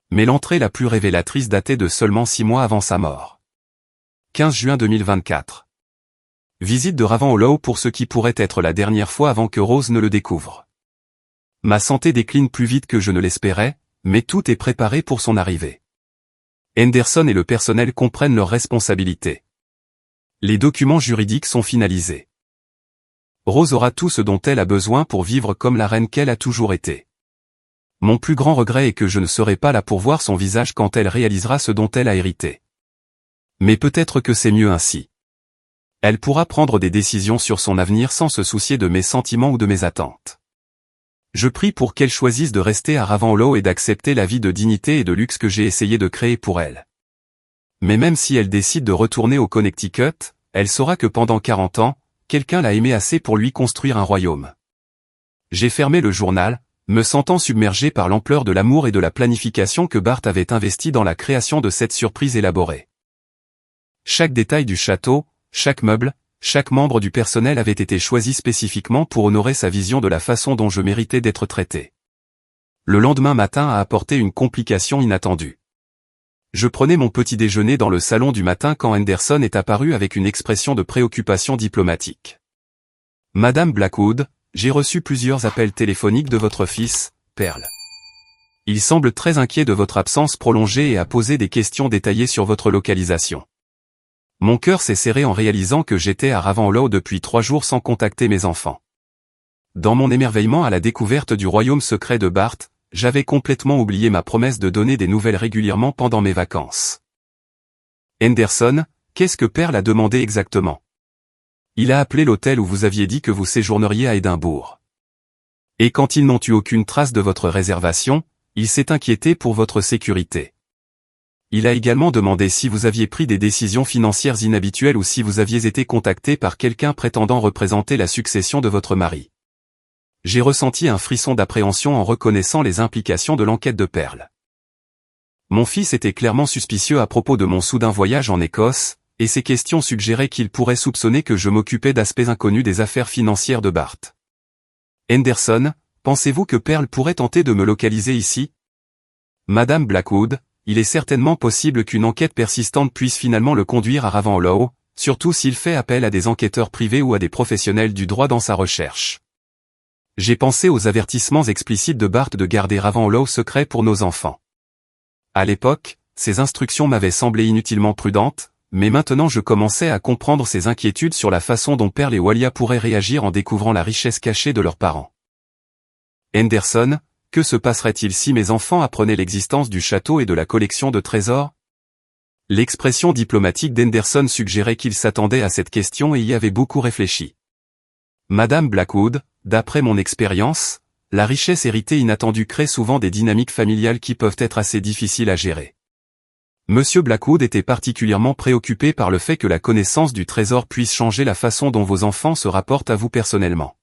Mais l'entrée la plus révélatrice datait de seulement 6 mois avant sa mort. 15 juin 2024. Visite de Ravenhollow pour ce qui pourrait être la dernière fois avant que Rose ne le découvre. Ma santé décline plus vite que je ne l'espérais, mais tout est préparé pour son arrivée. Henderson et le personnel comprennent leurs responsabilités. Les documents juridiques sont finalisés. Rose aura tout ce dont elle a besoin pour vivre comme la reine qu'elle a toujours été. Mon plus grand regret est que je ne serai pas là pour voir son visage quand elle réalisera ce dont elle a hérité. Mais peut-être que c'est mieux ainsi. Elle pourra prendre des décisions sur son avenir sans se soucier de mes sentiments ou de mes attentes. Je prie pour qu'elle choisisse de rester à Ravenhollow et d'accepter la vie de dignité et de luxe que j'ai essayé de créer pour elle. Mais même si elle décide de retourner au Connecticut, elle saura que pendant 40 ans, quelqu'un l'a aimée assez pour lui construire un royaume. J'ai fermé le journal, me sentant submergé par l'ampleur de l'amour et de la planification que Bart avait investi dans la création de cette surprise élaborée. Chaque détail du château, chaque meuble, chaque membre du personnel avait été choisi spécifiquement pour honorer sa vision de la façon dont je méritais d'être traité. Le lendemain matin a apporté une complication inattendue. Je prenais mon petit déjeuner dans le salon du matin quand Henderson est apparu avec une expression de préoccupation diplomatique. « Madame Blackwood, j'ai reçu plusieurs appels téléphoniques de votre fils, Pearl. Il semble très inquiet de votre absence prolongée et a posé des questions détaillées sur votre localisation. Mon cœur s'est serré en réalisant que j'étais à Ravenhollow depuis 3 jours sans contacter mes enfants. Dans mon émerveillement à la découverte du royaume secret de Bart, j'avais complètement oublié ma promesse de donner des nouvelles régulièrement pendant mes vacances. Henderson, qu'est-ce que Pearl a demandé exactement? Il a appelé l'hôtel où vous aviez dit que vous séjourneriez à Édimbourg. Et quand ils n'ont eu aucune trace de votre réservation, il s'est inquiété pour votre sécurité. Il a également demandé si vous aviez pris des décisions financières inhabituelles ou si vous aviez été contacté par quelqu'un prétendant représenter la succession de votre mari. J'ai ressenti un frisson d'appréhension en reconnaissant les implications de l'enquête de Pearl. Mon fils était clairement suspicieux à propos de mon soudain voyage en Écosse, et ces questions suggéraient qu'il pourrait soupçonner que je m'occupais d'aspects inconnus des affaires financières de Bart. Henderson, pensez-vous que Pearl pourrait tenter de me localiser ici? Madame Blackwood, il est certainement possible qu'une enquête persistante puisse finalement le conduire à Ravenhollow, surtout s'il fait appel à des enquêteurs privés ou à des professionnels du droit dans sa recherche. J'ai pensé aux avertissements explicites de Bart de garder Ravenhollow secret pour nos enfants. À l'époque, ces instructions m'avaient semblé inutilement prudentes, mais maintenant je commençais à comprendre ses inquiétudes sur la façon dont Pearl et Walia pourraient réagir en découvrant la richesse cachée de leurs parents. Henderson, que se passerait-il si mes enfants apprenaient l'existence du château et de la collection de trésors? L'expression diplomatique d'Henderson suggérait qu'il s'attendait à cette question et y avait beaucoup réfléchi. Madame Blackwood, d'après mon expérience, la richesse héritée inattendue crée souvent des dynamiques familiales qui peuvent être assez difficiles à gérer. Monsieur Blackwood était particulièrement préoccupé par le fait que la connaissance du trésor puisse changer la façon dont vos enfants se rapportent à vous personnellement.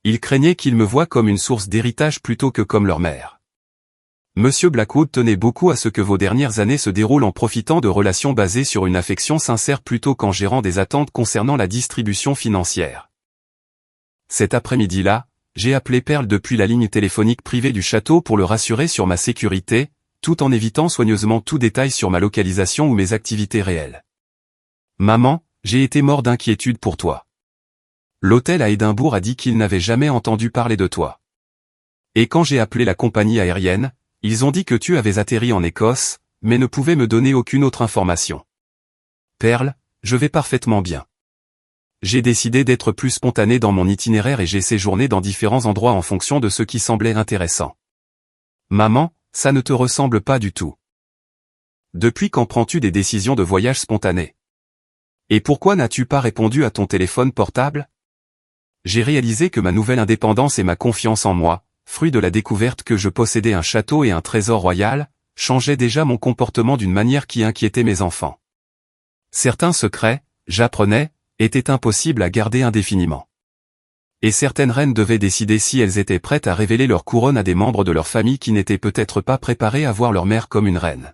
Il craignait qu'ils me voient comme une source d'héritage plutôt que comme leur mère. Monsieur Blackwood tenait beaucoup à ce que vos dernières années se déroulent en profitant de relations basées sur une affection sincère plutôt qu'en gérant des attentes concernant la distribution financière. Cet après-midi-là, j'ai appelé Pearl depuis la ligne téléphonique privée du château pour le rassurer sur ma sécurité, tout en évitant soigneusement tout détail sur ma localisation ou mes activités réelles. Maman, j'ai été mort d'inquiétude pour toi. L'hôtel à Édimbourg a dit qu'il n'avait jamais entendu parler de toi. Et quand j'ai appelé la compagnie aérienne, ils ont dit que tu avais atterri en Écosse, mais ne pouvaient me donner aucune autre information. Pearl, je vais parfaitement bien. J'ai décidé d'être plus spontané dans mon itinéraire et j'ai séjourné dans différents endroits en fonction de ce qui semblait intéressant. Maman, ça ne te ressemble pas du tout. Depuis quand prends-tu des décisions de voyage spontanées? Et pourquoi n'as-tu pas répondu à ton téléphone portable? J'ai réalisé que ma nouvelle indépendance et ma confiance en moi, fruit de la découverte que je possédais un château et un trésor royal, changeaient déjà mon comportement d'une manière qui inquiétait mes enfants. Certains secrets, j'apprenais, étaient impossibles à garder indéfiniment. Et certaines reines devaient décider si elles étaient prêtes à révéler leur couronne à des membres de leur famille qui n'étaient peut-être pas préparés à voir leur mère comme une reine.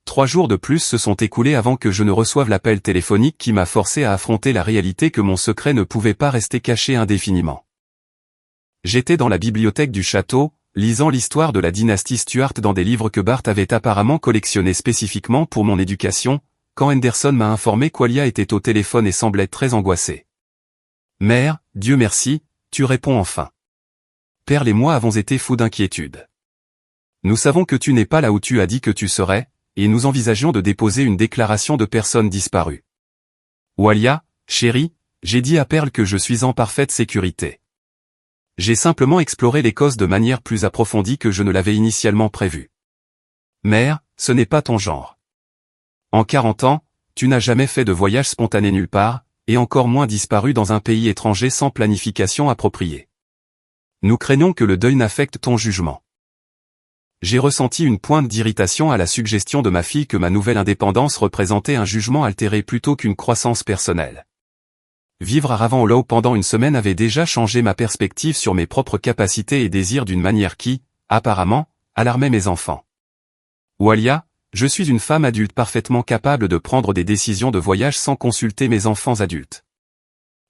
3 jours de plus se sont écoulés avant que je ne reçoive l'appel téléphonique qui m'a forcé à affronter la réalité que mon secret ne pouvait pas rester caché indéfiniment. J'étais dans la bibliothèque du château, lisant l'histoire de la dynastie Stuart dans des livres que Bart avait apparemment collectionnés spécifiquement pour mon éducation, quand Henderson m'a informé qu'Walia était au téléphone et semblait très angoissée. « Mère, Dieu merci, tu réponds enfin. Pearl et moi avons été fous d'inquiétude. Nous savons que tu n'es pas là où tu as dit que tu serais, et nous envisagions de déposer une déclaration de personne disparue. Walia, chérie, j'ai dit à Pearl que je suis en parfaite sécurité. J'ai simplement exploré l'Écosse de manière plus approfondie que je ne l'avais initialement prévu. Mère, ce n'est pas ton genre. En 40 ans, tu n'as jamais fait de voyage spontané nulle part, et encore moins disparu dans un pays étranger sans planification appropriée. Nous craignons que le deuil n'affecte ton jugement. J'ai ressenti une pointe d'irritation à la suggestion de ma fille que ma nouvelle indépendance représentait un jugement altéré plutôt qu'une croissance personnelle. Vivre à Ravenhollow pendant une semaine avait déjà changé ma perspective sur mes propres capacités et désirs d'une manière qui, apparemment, alarmait mes enfants. Walia, je suis une femme adulte parfaitement capable de prendre des décisions de voyage sans consulter mes enfants adultes.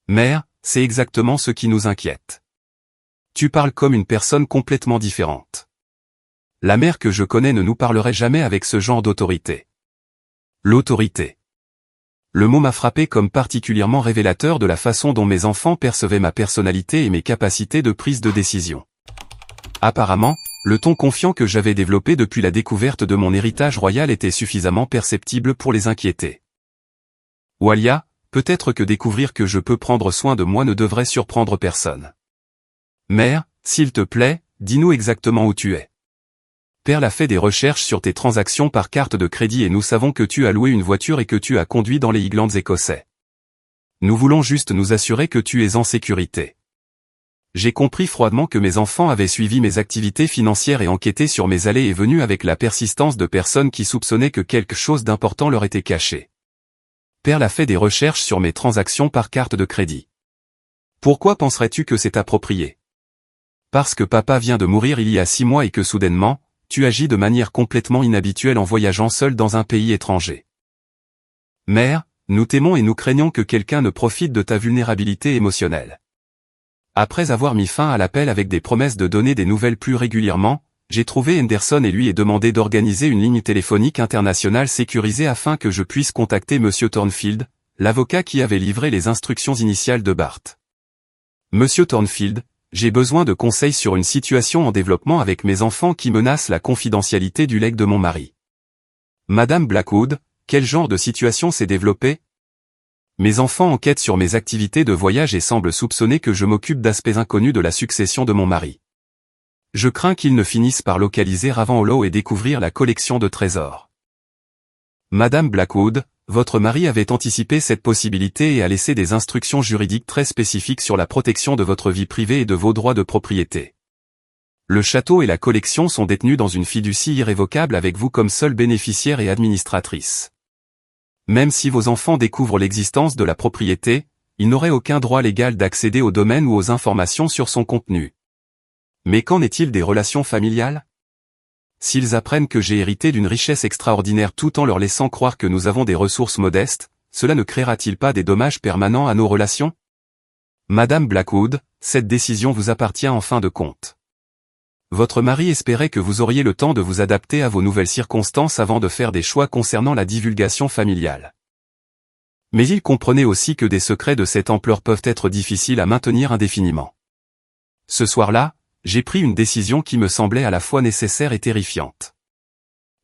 Mère, c'est exactement ce qui nous inquiète. Tu parles comme une personne complètement différente. La mère que je connais ne nous parlerait jamais avec ce genre d'autorité. L'autorité. Le mot m'a frappé comme particulièrement révélateur de la façon dont mes enfants percevaient ma personnalité et mes capacités de prise de décision. Apparemment, le ton confiant que j'avais développé depuis la découverte de mon héritage royal était suffisamment perceptible pour les inquiéter. Walia, peut-être que découvrir que je peux prendre soin de moi ne devrait surprendre personne. Mère, s'il te plaît, dis-nous exactement où tu es. Perle a fait des recherches sur tes transactions par carte de crédit et nous savons que tu as loué une voiture et que tu as conduit dans les Highlands écossais. Nous voulons juste nous assurer que tu es en sécurité. J'ai compris froidement que mes enfants avaient suivi mes activités financières et enquêté sur mes allées et venues avec la persistance de personnes qui soupçonnaient que quelque chose d'important leur était caché. Perle a fait des recherches sur mes transactions par carte de crédit. Pourquoi penserais-tu que c'est approprié? Parce que papa vient de mourir il y a 6 mois et que soudainement, tu agis de manière complètement inhabituelle en voyageant seul dans un pays étranger. Mère, nous t'aimons et nous craignons que quelqu'un ne profite de ta vulnérabilité émotionnelle. Après avoir mis fin à l'appel avec des promesses de donner des nouvelles plus régulièrement, j'ai trouvé Henderson et lui ai demandé d'organiser une ligne téléphonique internationale sécurisée afin que je puisse contacter Monsieur Thornfield, l'avocat qui avait livré les instructions initiales de Bart. Monsieur Thornfield, j'ai besoin de conseils sur une situation en développement avec mes enfants qui menacent la confidentialité du legs de mon mari. Madame Blackwood, quel genre de situation s'est développée? Mes enfants enquêtent sur mes activités de voyage et semblent soupçonner que je m'occupe d'aspects inconnus de la succession de mon mari. Je crains qu'ils ne finissent par localiser Ravenhollow et découvrir la collection de trésors. Madame Blackwood, votre mari avait anticipé cette possibilité et a laissé des instructions juridiques très spécifiques sur la protection de votre vie privée et de vos droits de propriété. Le château et la collection sont détenus dans une fiducie irrévocable avec vous comme seule bénéficiaire et administratrice. Même si vos enfants découvrent l'existence de la propriété, ils n'auraient aucun droit légal d'accéder au domaine ou aux informations sur son contenu. Mais qu'en est-il des relations familiales? S'ils apprennent que j'ai hérité d'une richesse extraordinaire tout en leur laissant croire que nous avons des ressources modestes, cela ne créera-t-il pas des dommages permanents à nos relations? Madame Blackwood, cette décision vous appartient en fin de compte. Votre mari espérait que vous auriez le temps de vous adapter à vos nouvelles circonstances avant de faire des choix concernant la divulgation familiale. Mais il comprenait aussi que des secrets de cette ampleur peuvent être difficiles à maintenir indéfiniment. Ce soir-là, j'ai pris une décision qui me semblait à la fois nécessaire et terrifiante.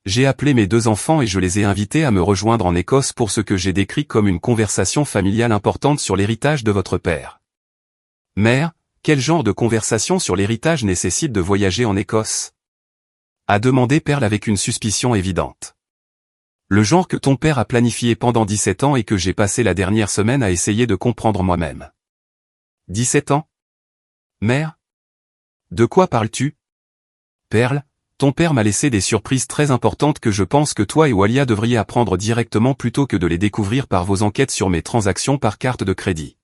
J'ai appelé mes 2 enfants et je les ai invités à me rejoindre en Écosse pour ce que j'ai décrit comme une conversation familiale importante sur l'héritage de votre père. Mère, quel genre de conversation sur l'héritage nécessite de voyager en Écosse? A demandé Perle avec une suspicion évidente. Le genre que ton père a planifié pendant 17 ans et que j'ai passé la dernière semaine à essayer de comprendre moi-même. 17 ans? Mère? De quoi parles-tu? Perle, ton père m'a laissé des surprises très importantes que je pense que toi et Walia devriez apprendre directement plutôt que de les découvrir par vos enquêtes sur mes transactions par carte de crédit.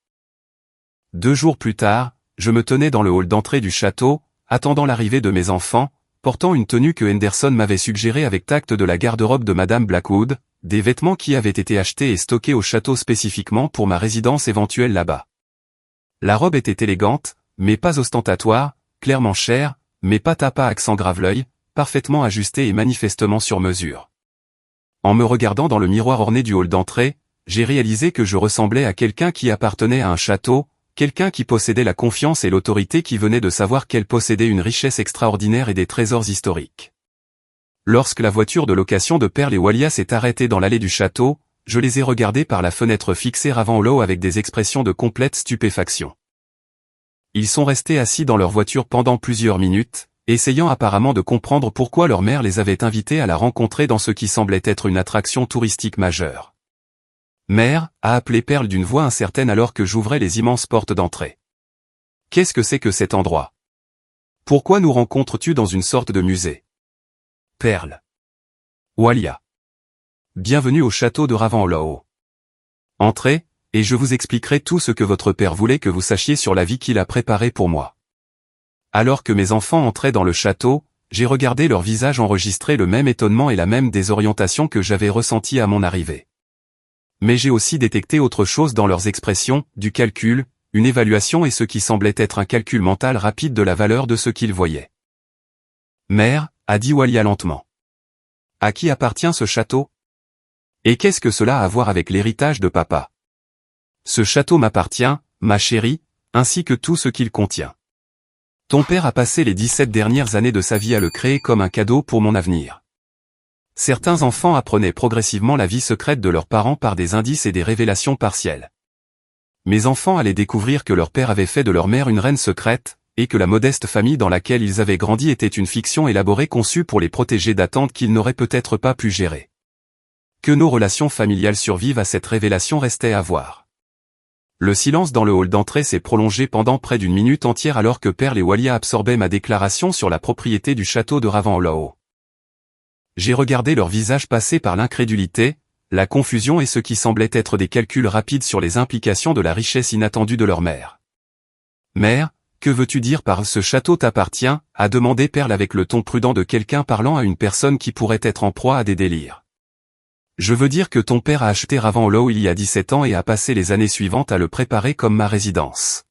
2 jours plus tard, je me tenais dans le hall d'entrée du château, attendant l'arrivée de mes enfants, portant une tenue que Henderson m'avait suggérée avec tact de la garde-robe de Madame Blackwood, des vêtements qui avaient été achetés et stockés au château spécifiquement pour ma résidence éventuelle là-bas. La robe était élégante, mais pas ostentatoire, clairement chère, mais pas tapa accent grave-l'œil, parfaitement ajustée et manifestement sur mesure. En me regardant dans le miroir orné du hall d'entrée, j'ai réalisé que je ressemblais à quelqu'un qui appartenait à un château, quelqu'un qui possédait la confiance et l'autorité qui venait de savoir qu'elle possédait une richesse extraordinaire et des trésors historiques. Lorsque la voiture de location de Perle et Walia s'est arrêtée dans l'allée du château, je les ai regardés par la fenêtre fixée Ravenhollow avec des expressions de complète stupéfaction. Ils sont restés assis dans leur voiture pendant plusieurs minutes, essayant apparemment de comprendre pourquoi leur mère les avait invités à la rencontrer dans ce qui semblait être une attraction touristique majeure. Mère, a appelé Perle d'une voix incertaine alors que j'ouvrais les immenses portes d'entrée. Qu'est-ce que c'est que cet endroit? Pourquoi nous rencontres-tu dans une sorte de musée? Perle. Walia. Bienvenue au château de Ravenhollow. Entrez, et je vous expliquerai tout ce que votre père voulait que vous sachiez sur la vie qu'il a préparée pour moi. Alors que mes enfants entraient dans le château, j'ai regardé leur visage enregistrer le même étonnement et la même désorientation que j'avais ressenti à mon arrivée. Mais j'ai aussi détecté autre chose dans leurs expressions, du calcul, une évaluation et ce qui semblait être un calcul mental rapide de la valeur de ce qu'ils voyaient. Mère, a dit Walia lentement. À qui appartient ce château? Et qu'est-ce que cela a à voir avec l'héritage de papa? Ce château m'appartient, ma chérie, ainsi que tout ce qu'il contient. Ton père a passé les 17 dernières années de sa vie à le créer comme un cadeau pour mon avenir. Certains enfants apprenaient progressivement la vie secrète de leurs parents par des indices et des révélations partielles. Mes enfants allaient découvrir que leur père avait fait de leur mère une reine secrète, et que la modeste famille dans laquelle ils avaient grandi était une fiction élaborée conçue pour les protéger d'attentes qu'ils n'auraient peut-être pas pu gérer. Que nos relations familiales survivent à cette révélation restait à voir. Le silence dans le hall d'entrée s'est prolongé pendant près d'une minute entière alors que Perle et Walia absorbaient ma déclaration sur la propriété du château de Ravenhollow. J'ai regardé leur visage passer par l'incrédulité, la confusion et ce qui semblait être des calculs rapides sur les implications de la richesse inattendue de leur mère. « Mère, que veux-tu dire par « ce château t'appartient » a demandé Perle avec le ton prudent de quelqu'un parlant à une personne qui pourrait être en proie à des délires. « Je veux dire que ton père a acheté Ravenhollow il y a 17 ans et a passé les années suivantes à le préparer comme ma résidence.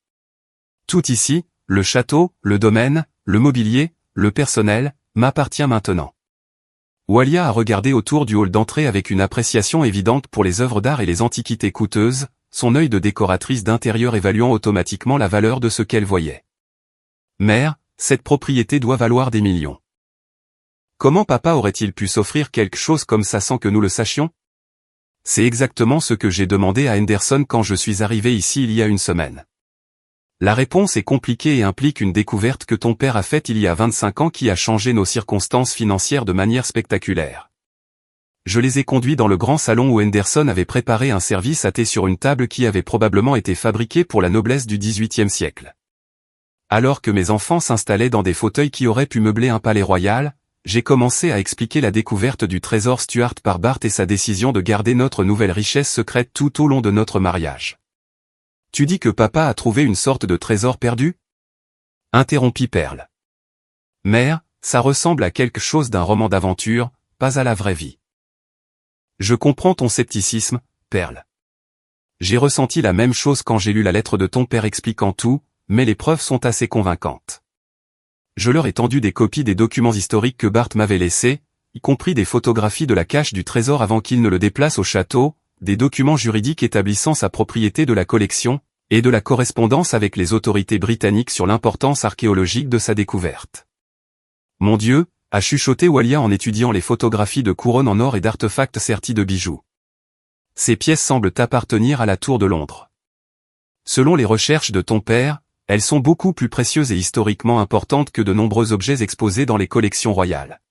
Tout ici, le château, le domaine, le mobilier, le personnel, m'appartient maintenant. » Walia a regardé autour du hall d'entrée avec une appréciation évidente pour les œuvres d'art et les antiquités coûteuses, son œil de décoratrice d'intérieur évaluant automatiquement la valeur de ce qu'elle voyait. « Mère, cette propriété doit valoir des millions. Comment papa aurait-il pu s'offrir quelque chose comme ça sans que nous le sachions? C'est exactement ce que j'ai demandé à Henderson quand je suis arrivé ici il y a une semaine. La réponse est compliquée et implique une découverte que ton père a faite il y a 25 ans qui a changé nos circonstances financières de manière spectaculaire. Je les ai conduits dans le grand salon où Henderson avait préparé un service à thé sur une table qui avait probablement été fabriquée pour la noblesse du XVIIIe siècle. Alors que mes enfants s'installaient dans des fauteuils qui auraient pu meubler un palais royal, j'ai commencé à expliquer la découverte du trésor Stuart par Bart et sa décision de garder notre nouvelle richesse secrète tout au long de notre mariage. « Tu dis que papa a trouvé une sorte de trésor perdu ?» interrompit Perle. « Mère, ça ressemble à quelque chose d'un roman d'aventure, pas à la vraie vie. » Je comprends ton scepticisme, Perle. J'ai ressenti la même chose quand j'ai lu la lettre de ton père expliquant tout, mais les preuves sont assez convaincantes. Je leur ai tendu des copies des documents historiques que Bart m'avait laissés, y compris des photographies de la cache du trésor avant qu'il ne le déplace au château, des documents juridiques établissant sa propriété de la collection, et de la correspondance avec les autorités britanniques sur l'importance archéologique de sa découverte. Mon Dieu, a chuchoté Walia en étudiant les photographies de couronnes en or et d'artefacts sertis de bijoux. Ces pièces semblent appartenir à la Tour de Londres. Selon les recherches de ton père, elles sont beaucoup plus précieuses et historiquement importantes que de nombreux objets exposés dans les collections royales.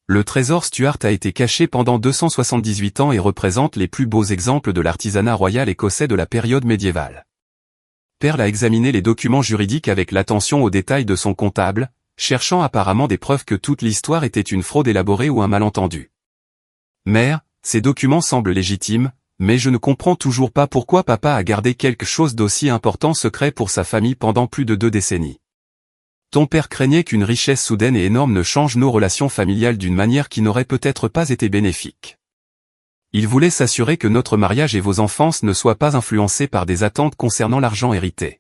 Le trésor Stuart a été caché pendant 278 ans et représente les plus beaux exemples de l'artisanat royal écossais de la période médiévale. Perle a examiné les documents juridiques avec l'attention aux détails de son comptable, cherchant apparemment des preuves que toute l'histoire était une fraude élaborée ou un malentendu. Mère, ces documents semblent légitimes, mais je ne comprends toujours pas pourquoi papa a gardé quelque chose d'aussi important secret pour sa famille pendant plus de 2 décennies. Ton père craignait qu'une richesse soudaine et énorme ne change nos relations familiales d'une manière qui n'aurait peut-être pas été bénéfique. Il voulait s'assurer que notre mariage et vos enfances ne soient pas influencés par des attentes concernant l'argent hérité.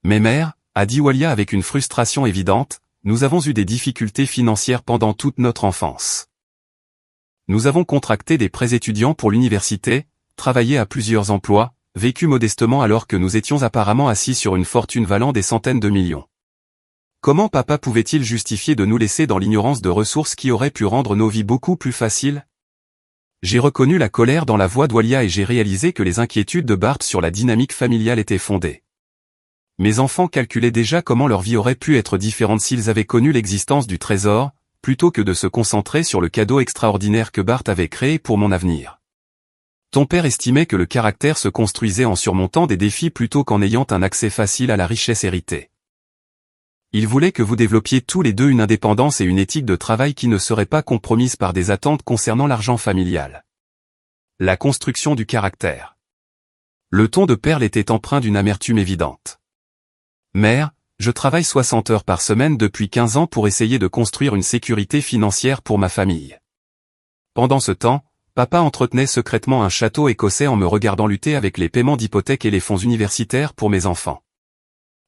Mais mère, a dit Walia avec une frustration évidente, nous avons eu des difficultés financières pendant toute notre enfance. Nous avons contracté des prêts étudiants pour l'université, travaillé à plusieurs emplois, vécu modestement alors que nous étions apparemment assis sur une fortune valant des centaines de millions. Comment papa pouvait-il justifier de nous laisser dans l'ignorance de ressources qui auraient pu rendre nos vies beaucoup plus faciles? J'ai reconnu la colère dans la voix d'Walia et j'ai réalisé que les inquiétudes de Bart sur la dynamique familiale étaient fondées. Mes enfants calculaient déjà comment leur vie aurait pu être différente s'ils avaient connu l'existence du trésor, plutôt que de se concentrer sur le cadeau extraordinaire que Bart avait créé pour mon avenir. Ton père estimait que le caractère se construisait en surmontant des défis plutôt qu'en ayant un accès facile à la richesse héritée. Il voulait que vous développiez tous les deux une indépendance et une éthique de travail qui ne seraient pas compromises par des attentes concernant l'argent familial. La construction du caractère. Le ton de Perle était empreint d'une amertume évidente. Mère, je travaille 60 heures par semaine depuis 15 ans pour essayer de construire une sécurité financière pour ma famille. Pendant ce temps, papa entretenait secrètement un château écossais en me regardant lutter avec les paiements d'hypothèques et les fonds universitaires pour mes enfants.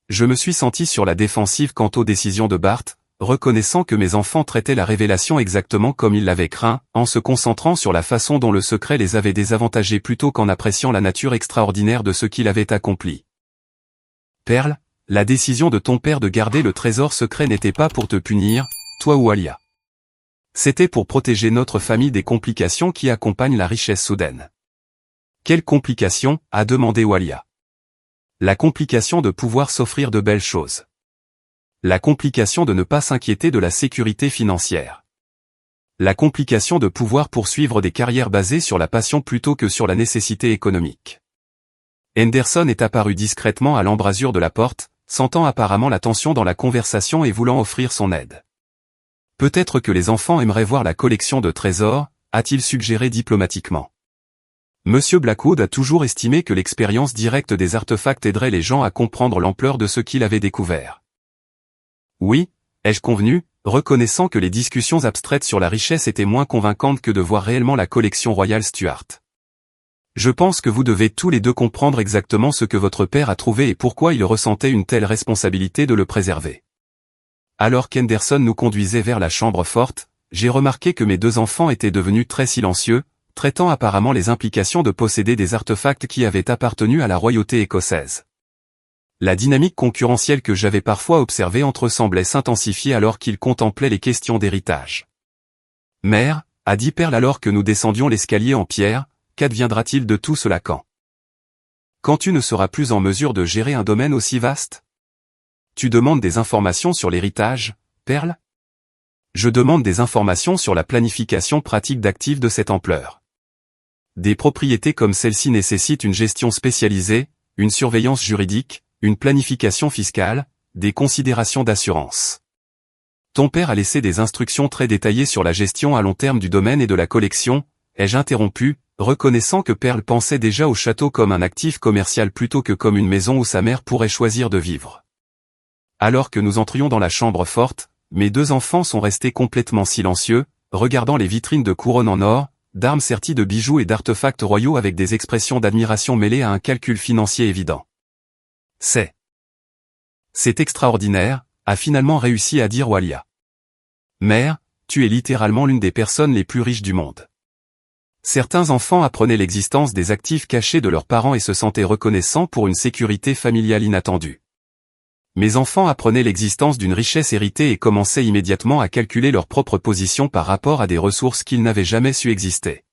Je me suis senti sur la défensive quant aux décisions de Bart, reconnaissant que mes enfants traitaient la révélation exactement comme ils l'avaient craint, en se concentrant sur la façon dont le secret les avait désavantagés plutôt qu'en appréciant la nature extraordinaire de ce qu'il avait accompli. Perle, la décision de ton père de garder le trésor secret n'était pas pour te punir, toi ou Alia. C'était pour protéger notre famille des complications qui accompagnent la richesse soudaine. Quelles complications, a demandé Walia. La complication de pouvoir s'offrir de belles choses. La complication de ne pas s'inquiéter de la sécurité financière. La complication de pouvoir poursuivre des carrières basées sur la passion plutôt que sur la nécessité économique. Henderson est apparu discrètement à l'embrasure de la porte, sentant apparemment la tension dans la conversation et voulant offrir son aide. Peut-être que les enfants aimeraient voir la collection de trésors, a-t-il suggéré diplomatiquement. Monsieur Blackwood a toujours estimé que l'expérience directe des artefacts aiderait les gens à comprendre l'ampleur de ce qu'il avait découvert. Oui, ai-je convenu, reconnaissant que les discussions abstraites sur la richesse étaient moins convaincantes que de voir réellement la collection royale Stuart. Je pense que vous devez tous les deux comprendre exactement ce que votre père a trouvé et pourquoi il ressentait une telle responsabilité de le préserver. Alors qu'Henderson nous conduisait vers la chambre forte, j'ai remarqué que mes deux enfants étaient devenus très silencieux, traitant apparemment les implications de posséder des artefacts qui avaient appartenu à la royauté écossaise. La dynamique concurrentielle que j'avais parfois observée entre eux semblait s'intensifier alors qu'ils contemplaient les questions d'héritage. Mère, a dit Perle alors que nous descendions l'escalier en pierre, qu'adviendra-t-il de tout cela quand tu ne seras plus en mesure de gérer un domaine aussi vaste? Tu demandes des informations sur l'héritage, Perle? Je demande des informations sur la planification pratique d'actifs de cette ampleur. Des propriétés comme celle-ci nécessitent une gestion spécialisée, une surveillance juridique, une planification fiscale, des considérations d'assurance. Ton père a laissé des instructions très détaillées sur la gestion à long terme du domaine et de la collection, ai-je interrompu, reconnaissant que Perle pensait déjà au château comme un actif commercial plutôt que comme une maison où sa mère pourrait choisir de vivre. Alors que nous entrions dans la chambre forte, mes deux enfants sont restés complètement silencieux, regardant les vitrines de couronnes en or, d'armes serties de bijoux et d'artefacts royaux avec des expressions d'admiration mêlées à un calcul financier évident. C'est extraordinaire, a finalement réussi à dire Walia. Mère, tu es littéralement l'une des personnes les plus riches du monde. Certains enfants apprenaient l'existence des actifs cachés de leurs parents et se sentaient reconnaissants pour une sécurité familiale inattendue. Mes enfants apprenaient l'existence d'une richesse héritée et commençaient immédiatement à calculer leur propre position par rapport à des ressources qu'ils n'avaient jamais su exister.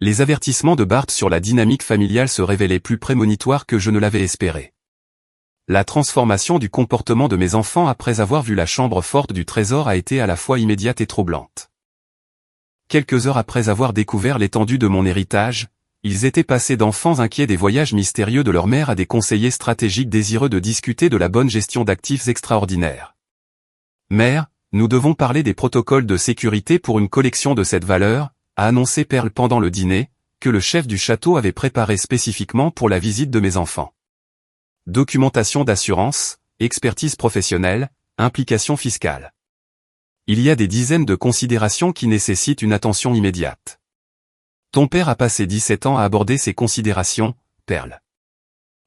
Les avertissements de Bart sur la dynamique familiale se révélaient plus prémonitoires que je ne l'avais espéré. La transformation du comportement de mes enfants après avoir vu la chambre forte du trésor a été à la fois immédiate et troublante. Quelques heures après avoir découvert l'étendue de mon héritage, ils étaient passés d'enfants inquiets des voyages mystérieux de leur mère à des conseillers stratégiques désireux de discuter de la bonne gestion d'actifs extraordinaires. Mère, nous devons parler des protocoles de sécurité pour une collection de cette valeur, a annoncé Perle pendant le dîner, que le chef du château avait préparé spécifiquement pour la visite de mes enfants. Documentation d'assurance, expertise professionnelle, implication fiscale. Il y a des dizaines de considérations qui nécessitent une attention immédiate. Ton père a passé 17 ans à aborder ces considérations, Perle.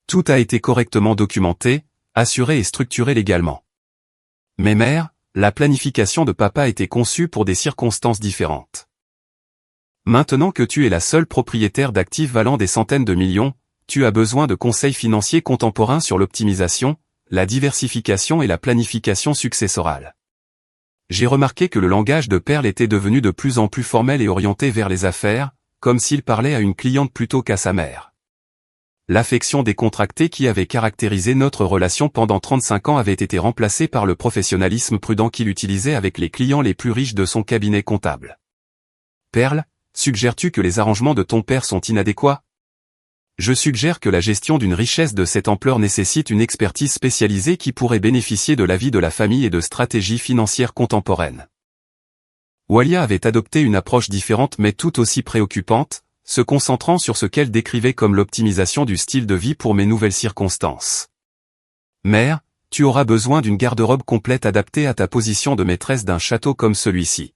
Tout a été correctement documenté, assuré et structuré légalement. Mais mère, la planification de papa a été conçue pour des circonstances différentes. Maintenant que tu es la seule propriétaire d'actifs valant des centaines de millions, tu as besoin de conseils financiers contemporains sur l'optimisation, la diversification et la planification successorale. J'ai remarqué que le langage de Perle était devenu de plus en plus formel et orienté vers les affaires, comme s'il parlait à une cliente plutôt qu'à sa mère. L'affection décontractée qui avait caractérisé notre relation pendant 35 ans avait été remplacée par le professionnalisme prudent qu'il utilisait avec les clients les plus riches de son cabinet comptable. Perle, suggères-tu que les arrangements de ton père sont inadéquats? Je suggère que la gestion d'une richesse de cette ampleur nécessite une expertise spécialisée qui pourrait bénéficier de l'avis de la famille et de stratégies financières contemporaines. Walia avait adopté une approche différente mais tout aussi préoccupante, se concentrant sur ce qu'elle décrivait comme l'optimisation du style de vie pour mes nouvelles circonstances. Mère, tu auras besoin d'une garde-robe complète adaptée à ta position de maîtresse d'un château comme celui-ci.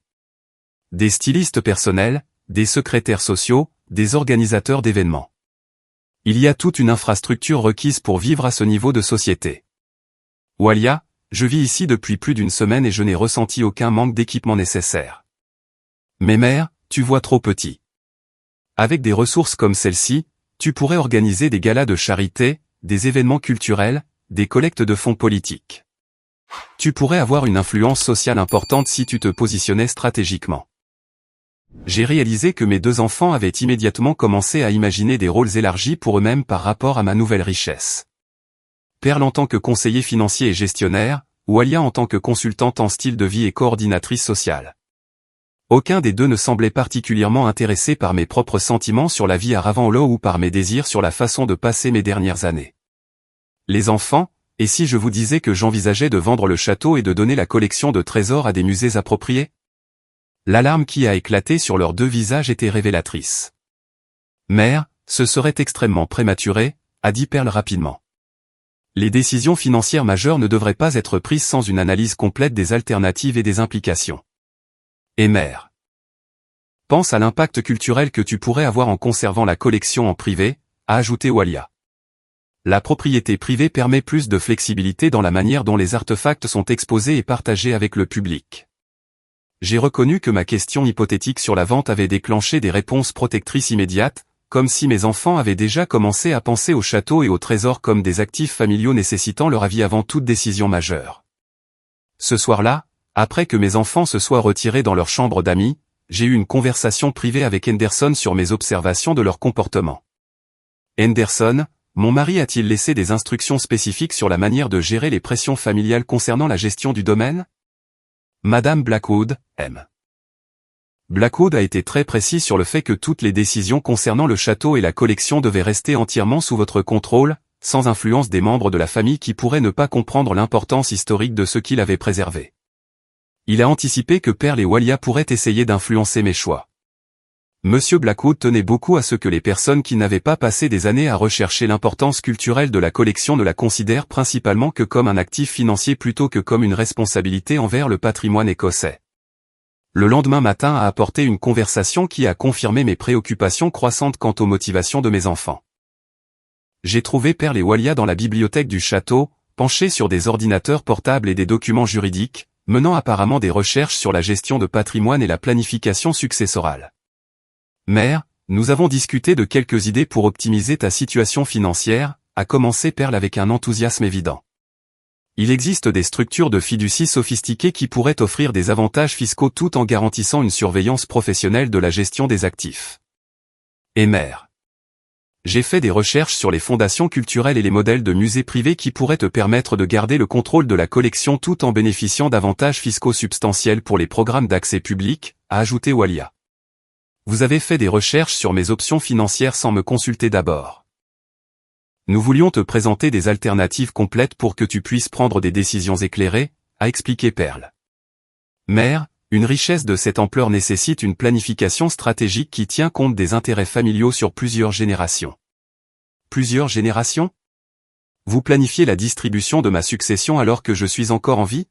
Des stylistes personnels, des secrétaires sociaux, des organisateurs d'événements. Il y a toute une infrastructure requise pour vivre à ce niveau de société. Walia, Je vis ici depuis plus d'une semaine et je n'ai ressenti aucun manque d'équipement nécessaire. Mais mère, tu vois trop petit. Avec des ressources comme celle-ci, tu pourrais organiser des galas de charité, des événements culturels, des collectes de fonds politiques. Tu pourrais avoir une influence sociale importante si tu te positionnais stratégiquement. J'ai réalisé que mes 2 enfants avaient immédiatement commencé à imaginer des rôles élargis pour eux-mêmes par rapport à ma nouvelle richesse. Perle en tant que conseiller financier et gestionnaire, Walia en tant que consultante en style de vie et coordinatrice sociale. Aucun des deux ne semblait particulièrement intéressé par mes propres sentiments sur la vie à Ravenshollow ou par mes désirs sur la façon de passer mes dernières années. Les enfants, et si je vous disais que j'envisageais de vendre le château et de donner la collection de trésors à des musées appropriés? L'alarme qui a éclaté sur leurs 2 visages était révélatrice. Mère, ce serait extrêmement prématuré, a dit Perle rapidement. Les décisions financières majeures ne devraient pas être prises sans une analyse complète des alternatives et des implications. Et mère, pense à l'impact culturel que tu pourrais avoir en conservant la collection en privé, a ajouté Walia. La propriété privée permet plus de flexibilité dans la manière dont les artefacts sont exposés et partagés avec le public. J'ai reconnu que ma question hypothétique sur la vente avait déclenché des réponses protectrices immédiates, comme si mes enfants avaient déjà commencé à penser au château et au trésor comme des actifs familiaux nécessitant leur avis avant toute décision majeure. Ce soir-là, après que mes enfants se soient retirés dans leur chambre d'amis, j'ai eu une conversation privée avec Henderson sur mes observations de leur comportement. Henderson, mon mari a-t-il laissé des instructions spécifiques sur la manière de gérer les pressions familiales concernant la gestion du domaine? Madame Blackwood, M. Blackwood a été très précis sur le fait que toutes les décisions concernant le château et la collection devaient rester entièrement sous votre contrôle, sans influence des membres de la famille qui pourraient ne pas comprendre l'importance historique de ce qu'il avait préservé. Il a anticipé que Perle et Walia pourraient essayer d'influencer mes choix. Monsieur Blackwood tenait beaucoup à ce que les personnes qui n'avaient pas passé des années à rechercher l'importance culturelle de la collection ne la considèrent principalement que comme un actif financier plutôt que comme une responsabilité envers le patrimoine écossais. Le lendemain matin a apporté une conversation qui a confirmé mes préoccupations croissantes quant aux motivations de mes enfants. J'ai trouvé Perle et Walia dans la bibliothèque du château, penchés sur des ordinateurs portables et des documents juridiques, menant apparemment des recherches sur la gestion de patrimoine et la planification successorale. Mère, nous avons discuté de quelques idées pour optimiser ta situation financière, a commencé Perle avec un enthousiasme évident. Il existe des structures de fiducie sophistiquées qui pourraient offrir des avantages fiscaux tout en garantissant une surveillance professionnelle de la gestion des actifs. Et mère, j'ai fait des recherches sur les fondations culturelles et les modèles de musées privés qui pourraient te permettre de garder le contrôle de la collection tout en bénéficiant d'avantages fiscaux substantiels pour les programmes d'accès public, a ajouté Walia. Vous avez fait des recherches sur mes options financières sans me consulter d'abord. Nous voulions te présenter des alternatives complètes pour que tu puisses prendre des décisions éclairées, a expliqué Perle. Mère, une richesse de cette ampleur nécessite une planification stratégique qui tient compte des intérêts familiaux sur plusieurs générations. Plusieurs générations? Vous planifiez la distribution de ma succession alors que je suis encore en vie?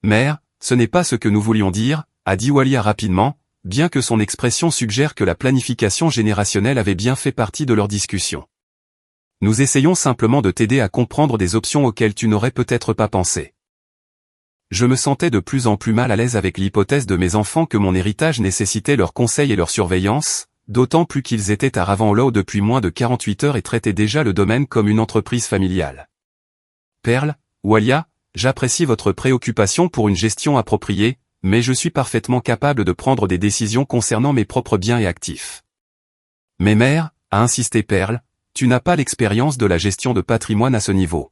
Mère, ce n'est pas ce que nous voulions dire, a dit Walia rapidement, bien que son expression suggère que la planification générationnelle avait bien fait partie de leur discussion. Nous essayons simplement de t'aider à comprendre des options auxquelles tu n'aurais peut-être pas pensé. Je me sentais de plus en plus mal à l'aise avec l'hypothèse de mes enfants que mon héritage nécessitait leur conseil et leur surveillance, d'autant plus qu'ils étaient à Ravenshollow depuis moins de 48 heures et traitaient déjà le domaine comme une entreprise familiale. Perle, Walia, j'apprécie votre préoccupation pour une gestion appropriée, mais je suis parfaitement capable de prendre des décisions concernant mes propres biens et actifs. Mais mère, a insisté Perle, tu n'as pas l'expérience de la gestion de patrimoine à ce niveau.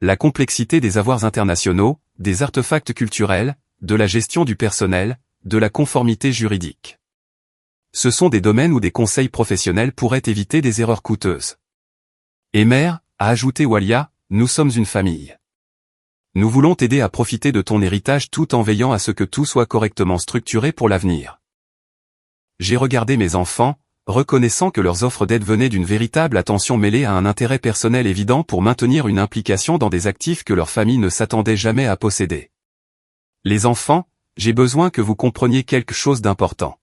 La complexité des avoirs internationaux, des artefacts culturels, de la gestion du personnel, de la conformité juridique. Ce sont des domaines où des conseils professionnels pourraient éviter des erreurs coûteuses. Et mère, a ajouté Walia, nous sommes une famille. Nous voulons t'aider à profiter de ton héritage tout en veillant à ce que tout soit correctement structuré pour l'avenir. J'ai regardé mes enfants, reconnaissant que leurs offres d'aide venaient d'une véritable attention mêlée à un intérêt personnel évident pour maintenir une implication dans des actifs que leur famille ne s'attendait jamais à posséder. Les enfants, j'ai besoin que vous compreniez quelque chose d'important.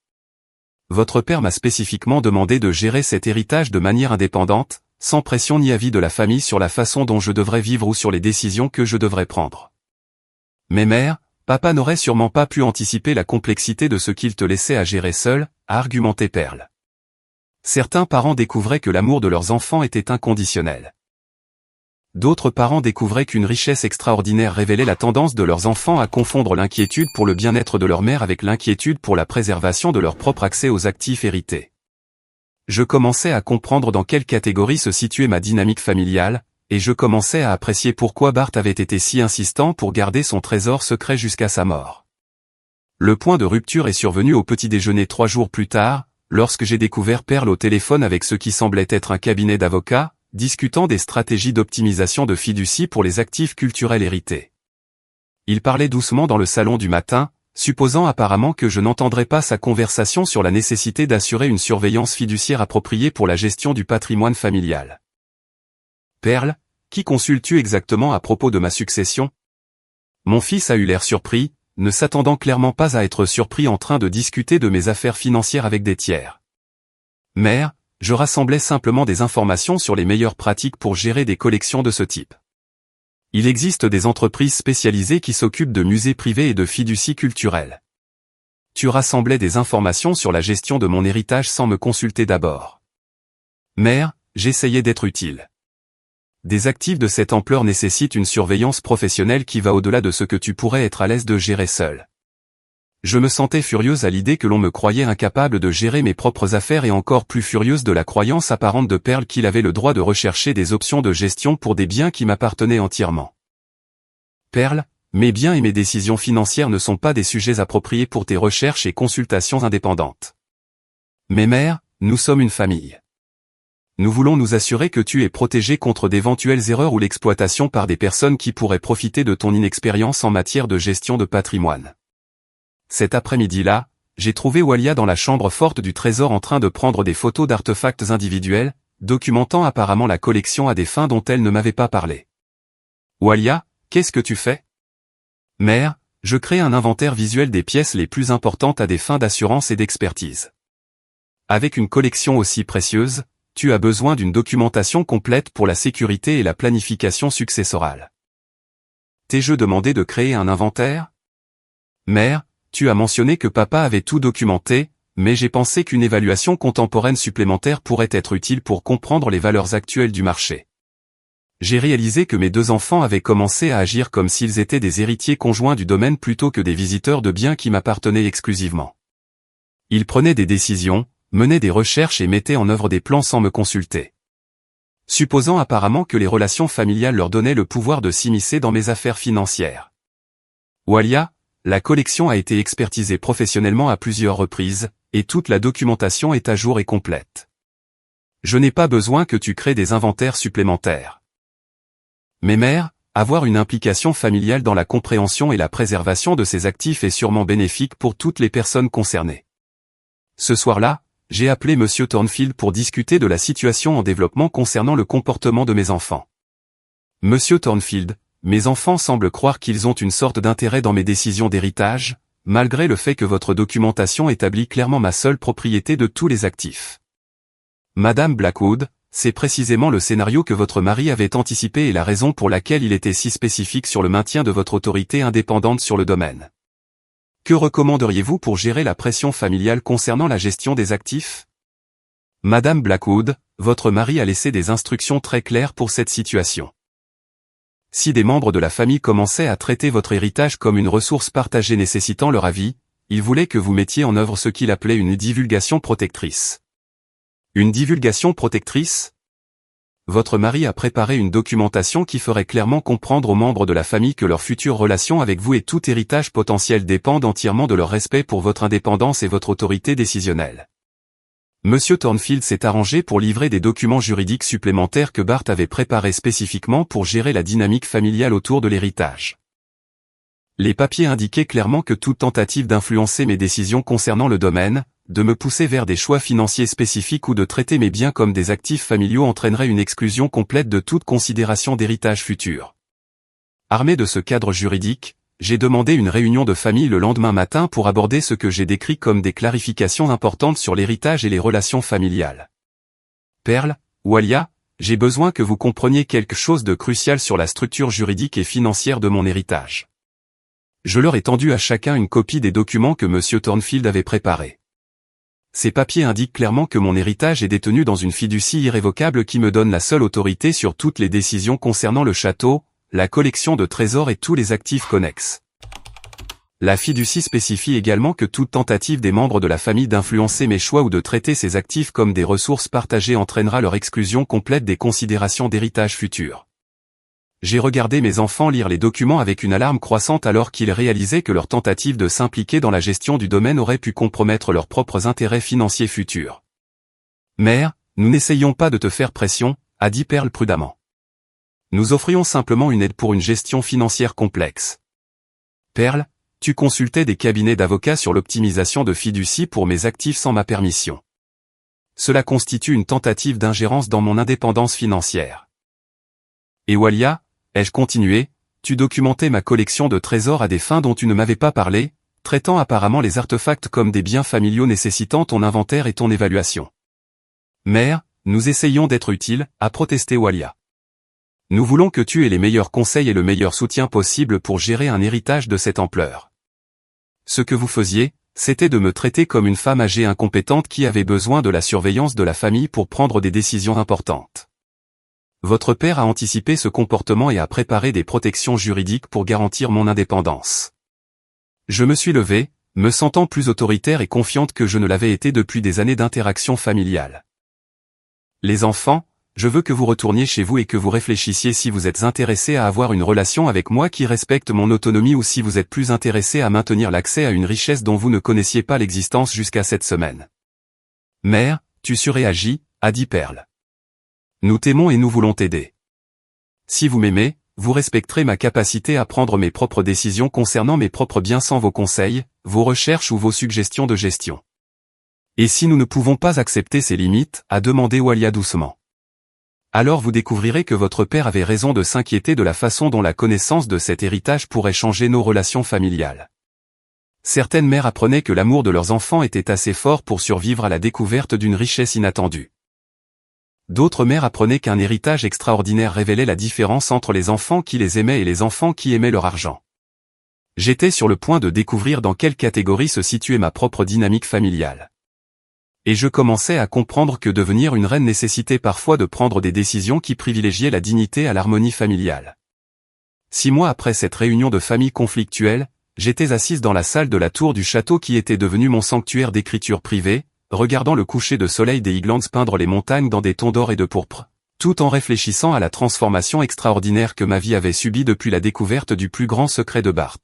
Votre père m'a spécifiquement demandé de gérer cet héritage de manière indépendante, sans pression ni avis de la famille sur la façon dont je devrais vivre ou sur les décisions que je devrais prendre. Mais mère, papa n'aurait sûrement pas pu anticiper la complexité de ce qu'il te laissait à gérer seul, a argumenté Perle. Certains parents découvraient que l'amour de leurs enfants était inconditionnel. D'autres parents découvraient qu'une richesse extraordinaire révélait la tendance de leurs enfants à confondre l'inquiétude pour le bien-être de leur mère avec l'inquiétude pour la préservation de leur propre accès aux actifs hérités. Je commençais à comprendre dans quelle catégorie se situait ma dynamique familiale, et je commençais à apprécier pourquoi Bart avait été si insistant pour garder son trésor secret jusqu'à sa mort. Le point de rupture est survenu au petit déjeuner 3 jours plus tard, lorsque j'ai découvert Perle au téléphone avec ce qui semblait être un cabinet d'avocats, discutant des stratégies d'optimisation de fiducie pour les actifs culturels hérités. Il parlait doucement dans le salon du matin, supposant apparemment que je n'entendrais pas sa conversation sur la nécessité d'assurer une surveillance fiduciaire appropriée pour la gestion du patrimoine familial. Perle, qui consultes-tu exactement à propos de ma succession? Mon fils a eu l'air surpris, ne s'attendant clairement pas à être surpris en train de discuter de mes affaires financières avec des tiers. Mère, je rassemblais simplement des informations sur les meilleures pratiques pour gérer des collections de ce type. Il existe des entreprises spécialisées qui s'occupent de musées privés et de fiducies culturelles. Tu rassemblais des informations sur la gestion de mon héritage sans me consulter d'abord. Mère, j'essayais d'être utile. Des actifs de cette ampleur nécessitent une surveillance professionnelle qui va au-delà de ce que tu pourrais être à l'aise de gérer seul. Je me sentais furieuse à l'idée que l'on me croyait incapable de gérer mes propres affaires et encore plus furieuse de la croyance apparente de Perle qu'il avait le droit de rechercher des options de gestion pour des biens qui m'appartenaient entièrement. Perle, mes biens et mes décisions financières ne sont pas des sujets appropriés pour tes recherches et consultations indépendantes. Mais mère, nous sommes une famille. Nous voulons nous assurer que tu es protégé contre d'éventuelles erreurs ou l'exploitation par des personnes qui pourraient profiter de ton inexpérience en matière de gestion de patrimoine. Cet après-midi-là, j'ai trouvé Walia dans la chambre forte du trésor en train de prendre des photos d'artefacts individuels, documentant apparemment la collection à des fins dont elle ne m'avait pas parlé. Walia, qu'est-ce que tu fais? Mère, je crée un inventaire visuel des pièces les plus importantes à des fins d'assurance et d'expertise. Avec une collection aussi précieuse, tu as besoin d'une documentation complète pour la sécurité et la planification successorale. T'ai-je demandé de créer un inventaire? Mère, tu as mentionné que papa avait tout documenté, mais j'ai pensé qu'une évaluation contemporaine supplémentaire pourrait être utile pour comprendre les valeurs actuelles du marché. J'ai réalisé que mes 2 enfants avaient commencé à agir comme s'ils étaient des héritiers conjoints du domaine plutôt que des visiteurs de biens qui m'appartenaient exclusivement. Ils prenaient des décisions, menaient des recherches et mettaient en œuvre des plans sans me consulter. Supposant apparemment que les relations familiales leur donnaient le pouvoir de s'immiscer dans mes affaires financières. Walia, la collection a été expertisée professionnellement à plusieurs reprises, et toute la documentation est à jour et complète. Je n'ai pas besoin que tu crées des inventaires supplémentaires. Mais mère, avoir une implication familiale dans la compréhension et la préservation de ces actifs est sûrement bénéfique pour toutes les personnes concernées. Ce soir-là, j'ai appelé Monsieur Thornfield pour discuter de la situation en développement concernant le comportement de mes enfants. Monsieur Thornfield, mes enfants semblent croire qu'ils ont une sorte d'intérêt dans mes décisions d'héritage, malgré le fait que votre documentation établit clairement ma seule propriété de tous les actifs. Madame Blackwood, c'est précisément le scénario que votre mari avait anticipé et la raison pour laquelle il était si spécifique sur le maintien de votre autorité indépendante sur le domaine. Que recommanderiez-vous pour gérer la pression familiale concernant la gestion des actifs? Madame Blackwood, votre mari a laissé des instructions très claires pour cette situation. Si des membres de la famille commençaient à traiter votre héritage comme une ressource partagée nécessitant leur avis, il voulait que vous mettiez en œuvre ce qu'il appelait une divulgation protectrice. Une divulgation protectrice? Votre mari a préparé une documentation qui ferait clairement comprendre aux membres de la famille que leur future relation avec vous et tout héritage potentiel dépendent entièrement de leur respect pour votre indépendance et votre autorité décisionnelle. Monsieur Thornfield s'est arrangé pour livrer des documents juridiques supplémentaires que Bart avait préparés spécifiquement pour gérer la dynamique familiale autour de l'héritage. Les papiers indiquaient clairement que toute tentative d'influencer mes décisions concernant le domaine, de me pousser vers des choix financiers spécifiques ou de traiter mes biens comme des actifs familiaux entraînerait une exclusion complète de toute considération d'héritage futur. Armé de ce cadre juridique, j'ai demandé une réunion de famille le lendemain matin pour aborder ce que j'ai décrit comme des clarifications importantes sur l'héritage et les relations familiales. Perle, Walia, j'ai besoin que vous compreniez quelque chose de crucial sur la structure juridique et financière de mon héritage. Je leur ai tendu à chacun une copie des documents que M. Thornfield avait préparés. Ces papiers indiquent clairement que mon héritage est détenu dans une fiducie irrévocable qui me donne la seule autorité sur toutes les décisions concernant le château, la collection de trésors et tous les actifs connexes. La fiducie spécifie également que toute tentative des membres de la famille d'influencer mes choix ou de traiter ces actifs comme des ressources partagées entraînera leur exclusion complète des considérations d'héritage futur. J'ai regardé mes enfants lire les documents avec une alarme croissante alors qu'ils réalisaient que leur tentative de s'impliquer dans la gestion du domaine aurait pu compromettre leurs propres intérêts financiers futurs. Mère, nous n'essayons pas de te faire pression, a dit Pearl prudemment. Nous offrions simplement une aide pour une gestion financière complexe. Pearl, tu consultais des cabinets d'avocats sur l'optimisation de fiducie pour mes actifs sans ma permission. Cela constitue une tentative d'ingérence dans mon indépendance financière. Et Walia, ai-je continué, tu documentais ma collection de trésors à des fins dont tu ne m'avais pas parlé, traitant apparemment les artefacts comme des biens familiaux nécessitant ton inventaire et ton évaluation. Mère, nous essayons d'être utiles, a protesté Walia. Nous voulons que tu aies les meilleurs conseils et le meilleur soutien possible pour gérer un héritage de cette ampleur. Ce que vous faisiez, c'était de me traiter comme une femme âgée incompétente qui avait besoin de la surveillance de la famille pour prendre des décisions importantes. Votre père a anticipé ce comportement et a préparé des protections juridiques pour garantir mon indépendance. Je me suis levée, me sentant plus autoritaire et confiante que je ne l'avais été depuis des années d'interaction familiale. Les enfants, je veux que vous retourniez chez vous et que vous réfléchissiez si vous êtes intéressés à avoir une relation avec moi qui respecte mon autonomie ou si vous êtes plus intéressés à maintenir l'accès à une richesse dont vous ne connaissiez pas l'existence jusqu'à cette semaine. Mère, tu surréagis, a dit Pearl. Nous t'aimons et nous voulons t'aider. Si vous m'aimez, vous respecterez ma capacité à prendre mes propres décisions concernant mes propres biens sans vos conseils, vos recherches ou vos suggestions de gestion. Et si nous ne pouvons pas accepter ces limites, a demandé Walia doucement. Alors vous découvrirez que votre père avait raison de s'inquiéter de la façon dont la connaissance de cet héritage pourrait changer nos relations familiales. Certaines mères apprenaient que l'amour de leurs enfants était assez fort pour survivre à la découverte d'une richesse inattendue. D'autres mères apprenaient qu'un héritage extraordinaire révélait la différence entre les enfants qui les aimaient et les enfants qui aimaient leur argent. J'étais sur le point de découvrir dans quelle catégorie se situait ma propre dynamique familiale. Et je commençais à comprendre que devenir une reine nécessitait parfois de prendre des décisions qui privilégiaient la dignité à l'harmonie familiale. 6 mois après cette réunion de famille conflictuelle, j'étais assise dans la salle de la tour du château qui était devenue mon sanctuaire d'écriture privée, regardant le coucher de soleil des Highlands peindre les montagnes dans des tons d'or et de pourpre, tout en réfléchissant à la transformation extraordinaire que ma vie avait subie depuis la découverte du plus grand secret de Bart.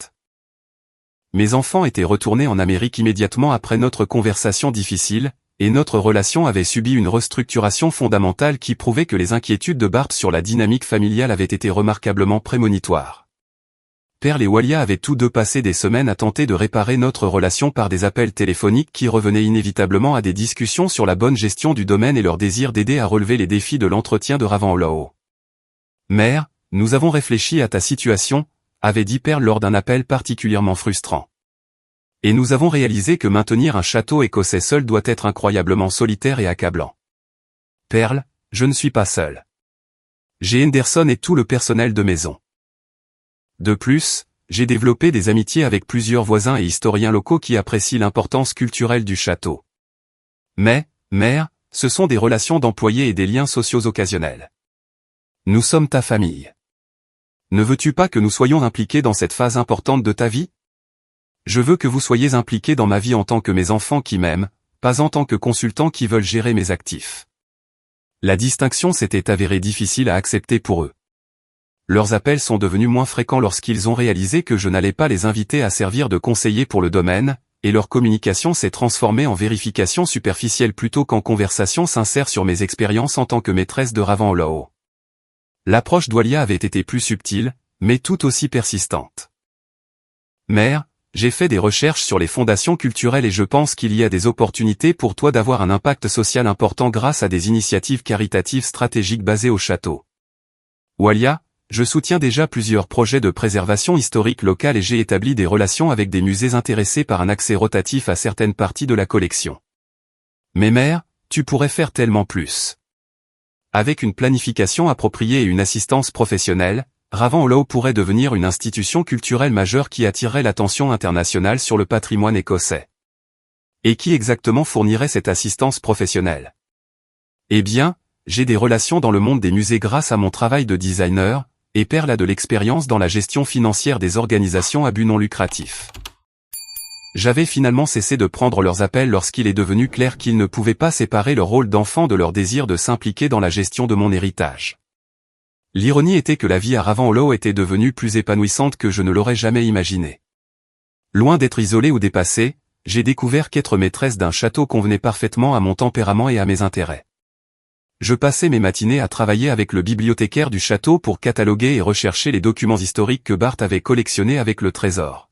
Mes enfants étaient retournés en Amérique immédiatement après notre conversation difficile, et notre relation avait subi une restructuration fondamentale qui prouvait que les inquiétudes de Bart sur la dynamique familiale avaient été remarquablement prémonitoires. Pearl et Walia avaient tous deux passé des semaines à tenter de réparer notre relation par des appels téléphoniques qui revenaient inévitablement à des discussions sur la bonne gestion du domaine et leur désir d'aider à relever les défis de l'entretien de Ravenhollow. Mère, nous avons réfléchi à ta situation, avait dit Pearl lors d'un appel particulièrement frustrant. Et nous avons réalisé que maintenir un château écossais seul doit être incroyablement solitaire et accablant. Pearl, je ne suis pas seul. J'ai Henderson et tout le personnel de maison. De plus, j'ai développé des amitiés avec plusieurs voisins et historiens locaux qui apprécient l'importance culturelle du château. Mais, mère, ce sont des relations d'employés et des liens sociaux occasionnels. Nous sommes ta famille. Ne veux-tu pas que nous soyons impliqués dans cette phase importante de ta vie ? Je veux que vous soyez impliqués dans ma vie en tant que mes enfants qui m'aiment, pas en tant que consultants qui veulent gérer mes actifs. La distinction s'était avérée difficile à accepter pour eux. Leurs appels sont devenus moins fréquents lorsqu'ils ont réalisé que je n'allais pas les inviter à servir de conseiller pour le domaine, et leur communication s'est transformée en vérification superficielle plutôt qu'en conversation sincère sur mes expériences en tant que maîtresse de Ravenhollow. L'approche d'Walia avait été plus subtile, mais tout aussi persistante. Mère, j'ai fait des recherches sur les fondations culturelles et je pense qu'il y a des opportunités pour toi d'avoir un impact social important grâce à des initiatives caritatives stratégiques basées au château. Walia, je soutiens déjà plusieurs projets de préservation historique locale et j'ai établi des relations avec des musées intéressés par un accès rotatif à certaines parties de la collection. Mais mère, tu pourrais faire tellement plus. Avec une planification appropriée et une assistance professionnelle, Ravenhollow pourrait devenir une institution culturelle majeure qui attirerait l'attention internationale sur le patrimoine écossais. Et qui exactement fournirait cette assistance professionnelle? Eh bien, j'ai des relations dans le monde des musées grâce à mon travail de designer, et Perle a de l'expérience dans la gestion financière des organisations à but non lucratif. J'avais finalement cessé de prendre leurs appels lorsqu'il est devenu clair qu'ils ne pouvaient pas séparer leur rôle d'enfant de leur désir de s'impliquer dans la gestion de mon héritage. L'ironie était que la vie à Ravenhollow était devenue plus épanouissante que je ne l'aurais jamais imaginé. Loin d'être isolée ou dépassée, j'ai découvert qu'être maîtresse d'un château convenait parfaitement à mon tempérament et à mes intérêts. Je passais mes matinées à travailler avec le bibliothécaire du château pour cataloguer et rechercher les documents historiques que Bart avait collectionnés avec le trésor.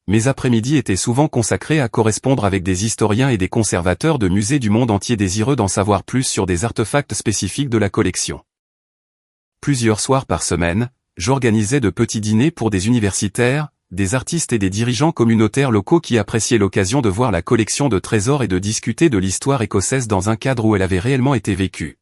Mes après-midi étaient souvent consacrés à correspondre avec des historiens et des conservateurs de musées du monde entier désireux d'en savoir plus sur des artefacts spécifiques de la collection. Plusieurs soirs par semaine, j'organisais de petits dîners pour des universitaires, des artistes et des dirigeants communautaires locaux qui appréciaient l'occasion de voir la collection de trésors et de discuter de l'histoire écossaise dans un cadre où elle avait réellement été vécue.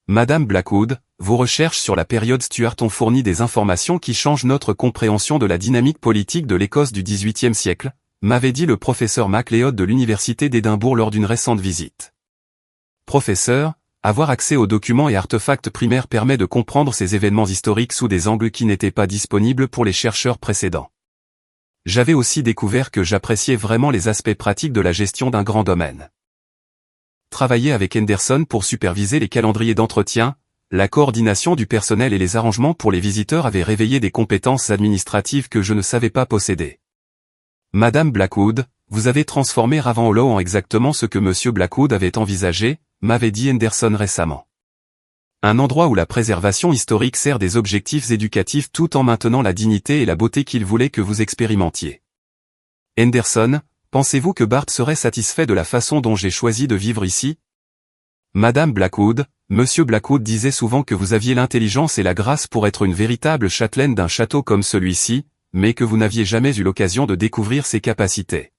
Madame Blackwood, vos recherches sur la période Stuart ont fourni des informations qui changent notre compréhension de la dynamique politique de l'Écosse du XVIIIe siècle, m'avait dit le professeur MacLeod de l'Université d'Édimbourg lors d'une récente visite. Professeur, avoir accès aux documents et artefacts primaires permet de comprendre ces événements historiques sous des angles qui n'étaient pas disponibles pour les chercheurs précédents. J'avais aussi découvert que j'appréciais vraiment les aspects pratiques de la gestion d'un grand domaine. Travailler avec Henderson pour superviser les calendriers d'entretien, la coordination du personnel et les arrangements pour les visiteurs avaient réveillé des compétences administratives que je ne savais pas posséder. Madame Blackwood, vous avez transformé Ravenhollow en exactement ce que Monsieur Blackwood avait envisagé, m'avait dit Henderson récemment. Un endroit où la préservation historique sert des objectifs éducatifs tout en maintenant la dignité et la beauté qu'il voulait que vous expérimentiez. Henderson, pensez-vous que Bart serait satisfait de la façon dont j'ai choisi de vivre ici? Madame Blackwood, Monsieur Blackwood disait souvent que vous aviez l'intelligence et la grâce pour être une véritable châtelaine d'un château comme celui-ci, mais que vous n'aviez jamais eu l'occasion de découvrir ses capacités.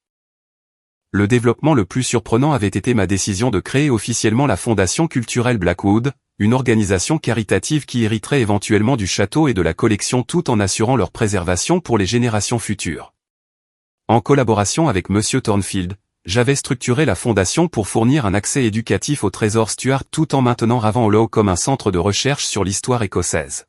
Le développement le plus surprenant avait été ma décision de créer officiellement la Fondation culturelle Blackwood, une organisation caritative qui hériterait éventuellement du château et de la collection tout en assurant leur préservation pour les générations futures. En collaboration avec Monsieur Thornfield, j'avais structuré la fondation pour fournir un accès éducatif au trésor Stuart tout en maintenant Ravenhollow comme un centre de recherche sur l'histoire écossaise.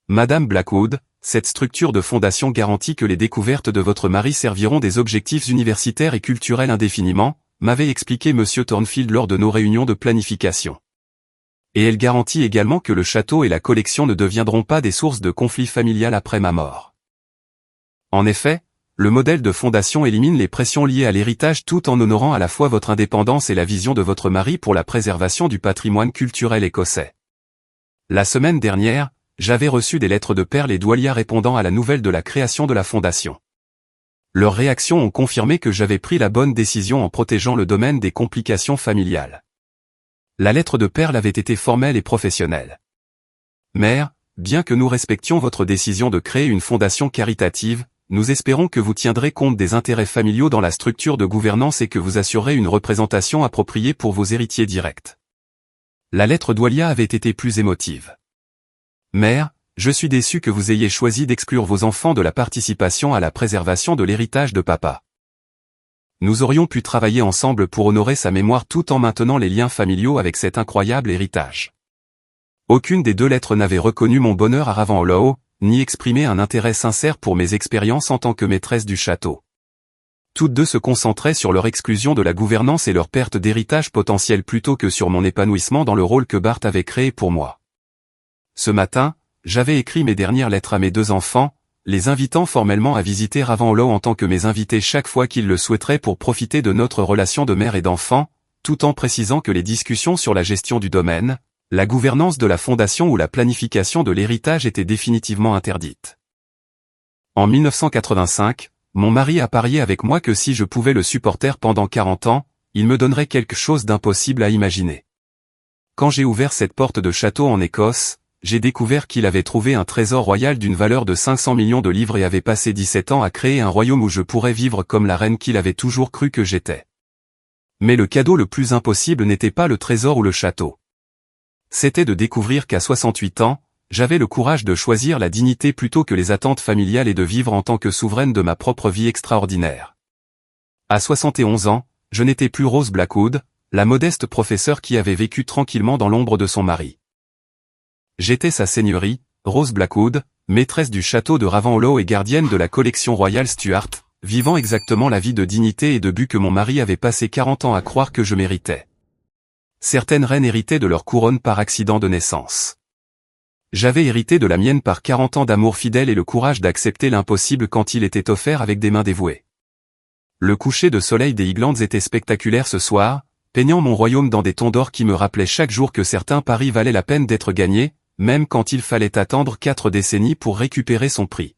Madame Blackwood, cette structure de fondation garantit que les découvertes de votre mari serviront des objectifs universitaires et culturels indéfiniment, m'avait expliqué Monsieur Thornfield lors de nos réunions de planification. Et elle garantit également que le château et la collection ne deviendront pas des sources de conflits familial après ma mort. En effet, le modèle de fondation élimine les pressions liées à l'héritage tout en honorant à la fois votre indépendance et la vision de votre mari pour la préservation du patrimoine culturel écossais. La semaine dernière, j'avais reçu des lettres de Perle et Dwalia répondant à la nouvelle de la création de la fondation. Leurs réactions ont confirmé que j'avais pris la bonne décision en protégeant le domaine des complications familiales. La lettre de Perle avait été formelle et professionnelle. Mère, bien que nous respections votre décision de créer une fondation caritative, nous espérons que vous tiendrez compte des intérêts familiaux dans la structure de gouvernance et que vous assurerez une représentation appropriée pour vos héritiers directs. La lettre d'Dwalia avait été plus émotive. Mère, je suis déçu que vous ayez choisi d'exclure vos enfants de la participation à la préservation de l'héritage de papa. Nous aurions pu travailler ensemble pour honorer sa mémoire tout en maintenant les liens familiaux avec cet incroyable héritage. Aucune des deux lettres n'avait reconnu mon bonheur à Ravenhollow, ni exprimé un intérêt sincère pour mes expériences en tant que maîtresse du château. Toutes deux se concentraient sur leur exclusion de la gouvernance et leur perte d'héritage potentiel plutôt que sur mon épanouissement dans le rôle que Bart avait créé pour moi. Ce matin, j'avais écrit mes dernières lettres à mes deux enfants, les invitant formellement à visiter Ravenhollow en tant que mes invités chaque fois qu'ils le souhaiteraient pour profiter de notre relation de mère et d'enfant, tout en précisant que les discussions sur la gestion du domaine, la gouvernance de la fondation ou la planification de l'héritage étaient définitivement interdites. En 1985, mon mari a parié avec moi que si je pouvais le supporter pendant 40 ans, il me donnerait quelque chose d'impossible à imaginer. Quand j'ai ouvert cette porte de château en Écosse, j'ai découvert qu'il avait trouvé un trésor royal d'une valeur de 500 millions de livres et avait passé 17 ans à créer un royaume où je pourrais vivre comme la reine qu'il avait toujours cru que j'étais. Mais le cadeau le plus impossible n'était pas le trésor ou le château. c'était de découvrir qu'à 68 ans, j'avais le courage de choisir la dignité plutôt que les attentes familiales et de vivre en tant que souveraine de ma propre vie extraordinaire. À 71 ans, je n'étais plus Rose Blackwood, la modeste professeure qui avait vécu tranquillement dans l'ombre de son mari. J'étais sa seigneurie, Rose Blackwood, maîtresse du château de Ravenhollow et gardienne de la collection royale Stuart, vivant exactement la vie de dignité et de but que mon mari avait passé 40 ans à croire que je méritais. Certaines reines héritaient de leur couronne par accident de naissance. J'avais hérité de la mienne par 40 ans d'amour fidèle et le courage d'accepter l'impossible quand il était offert avec des mains dévouées. Le coucher de soleil des Highlands était spectaculaire ce soir, peignant mon royaume dans des tons d'or qui me rappelaient chaque jour que certains paris valaient la peine d'être gagnés, même quand il fallait attendre 4 décennies pour récupérer son prix.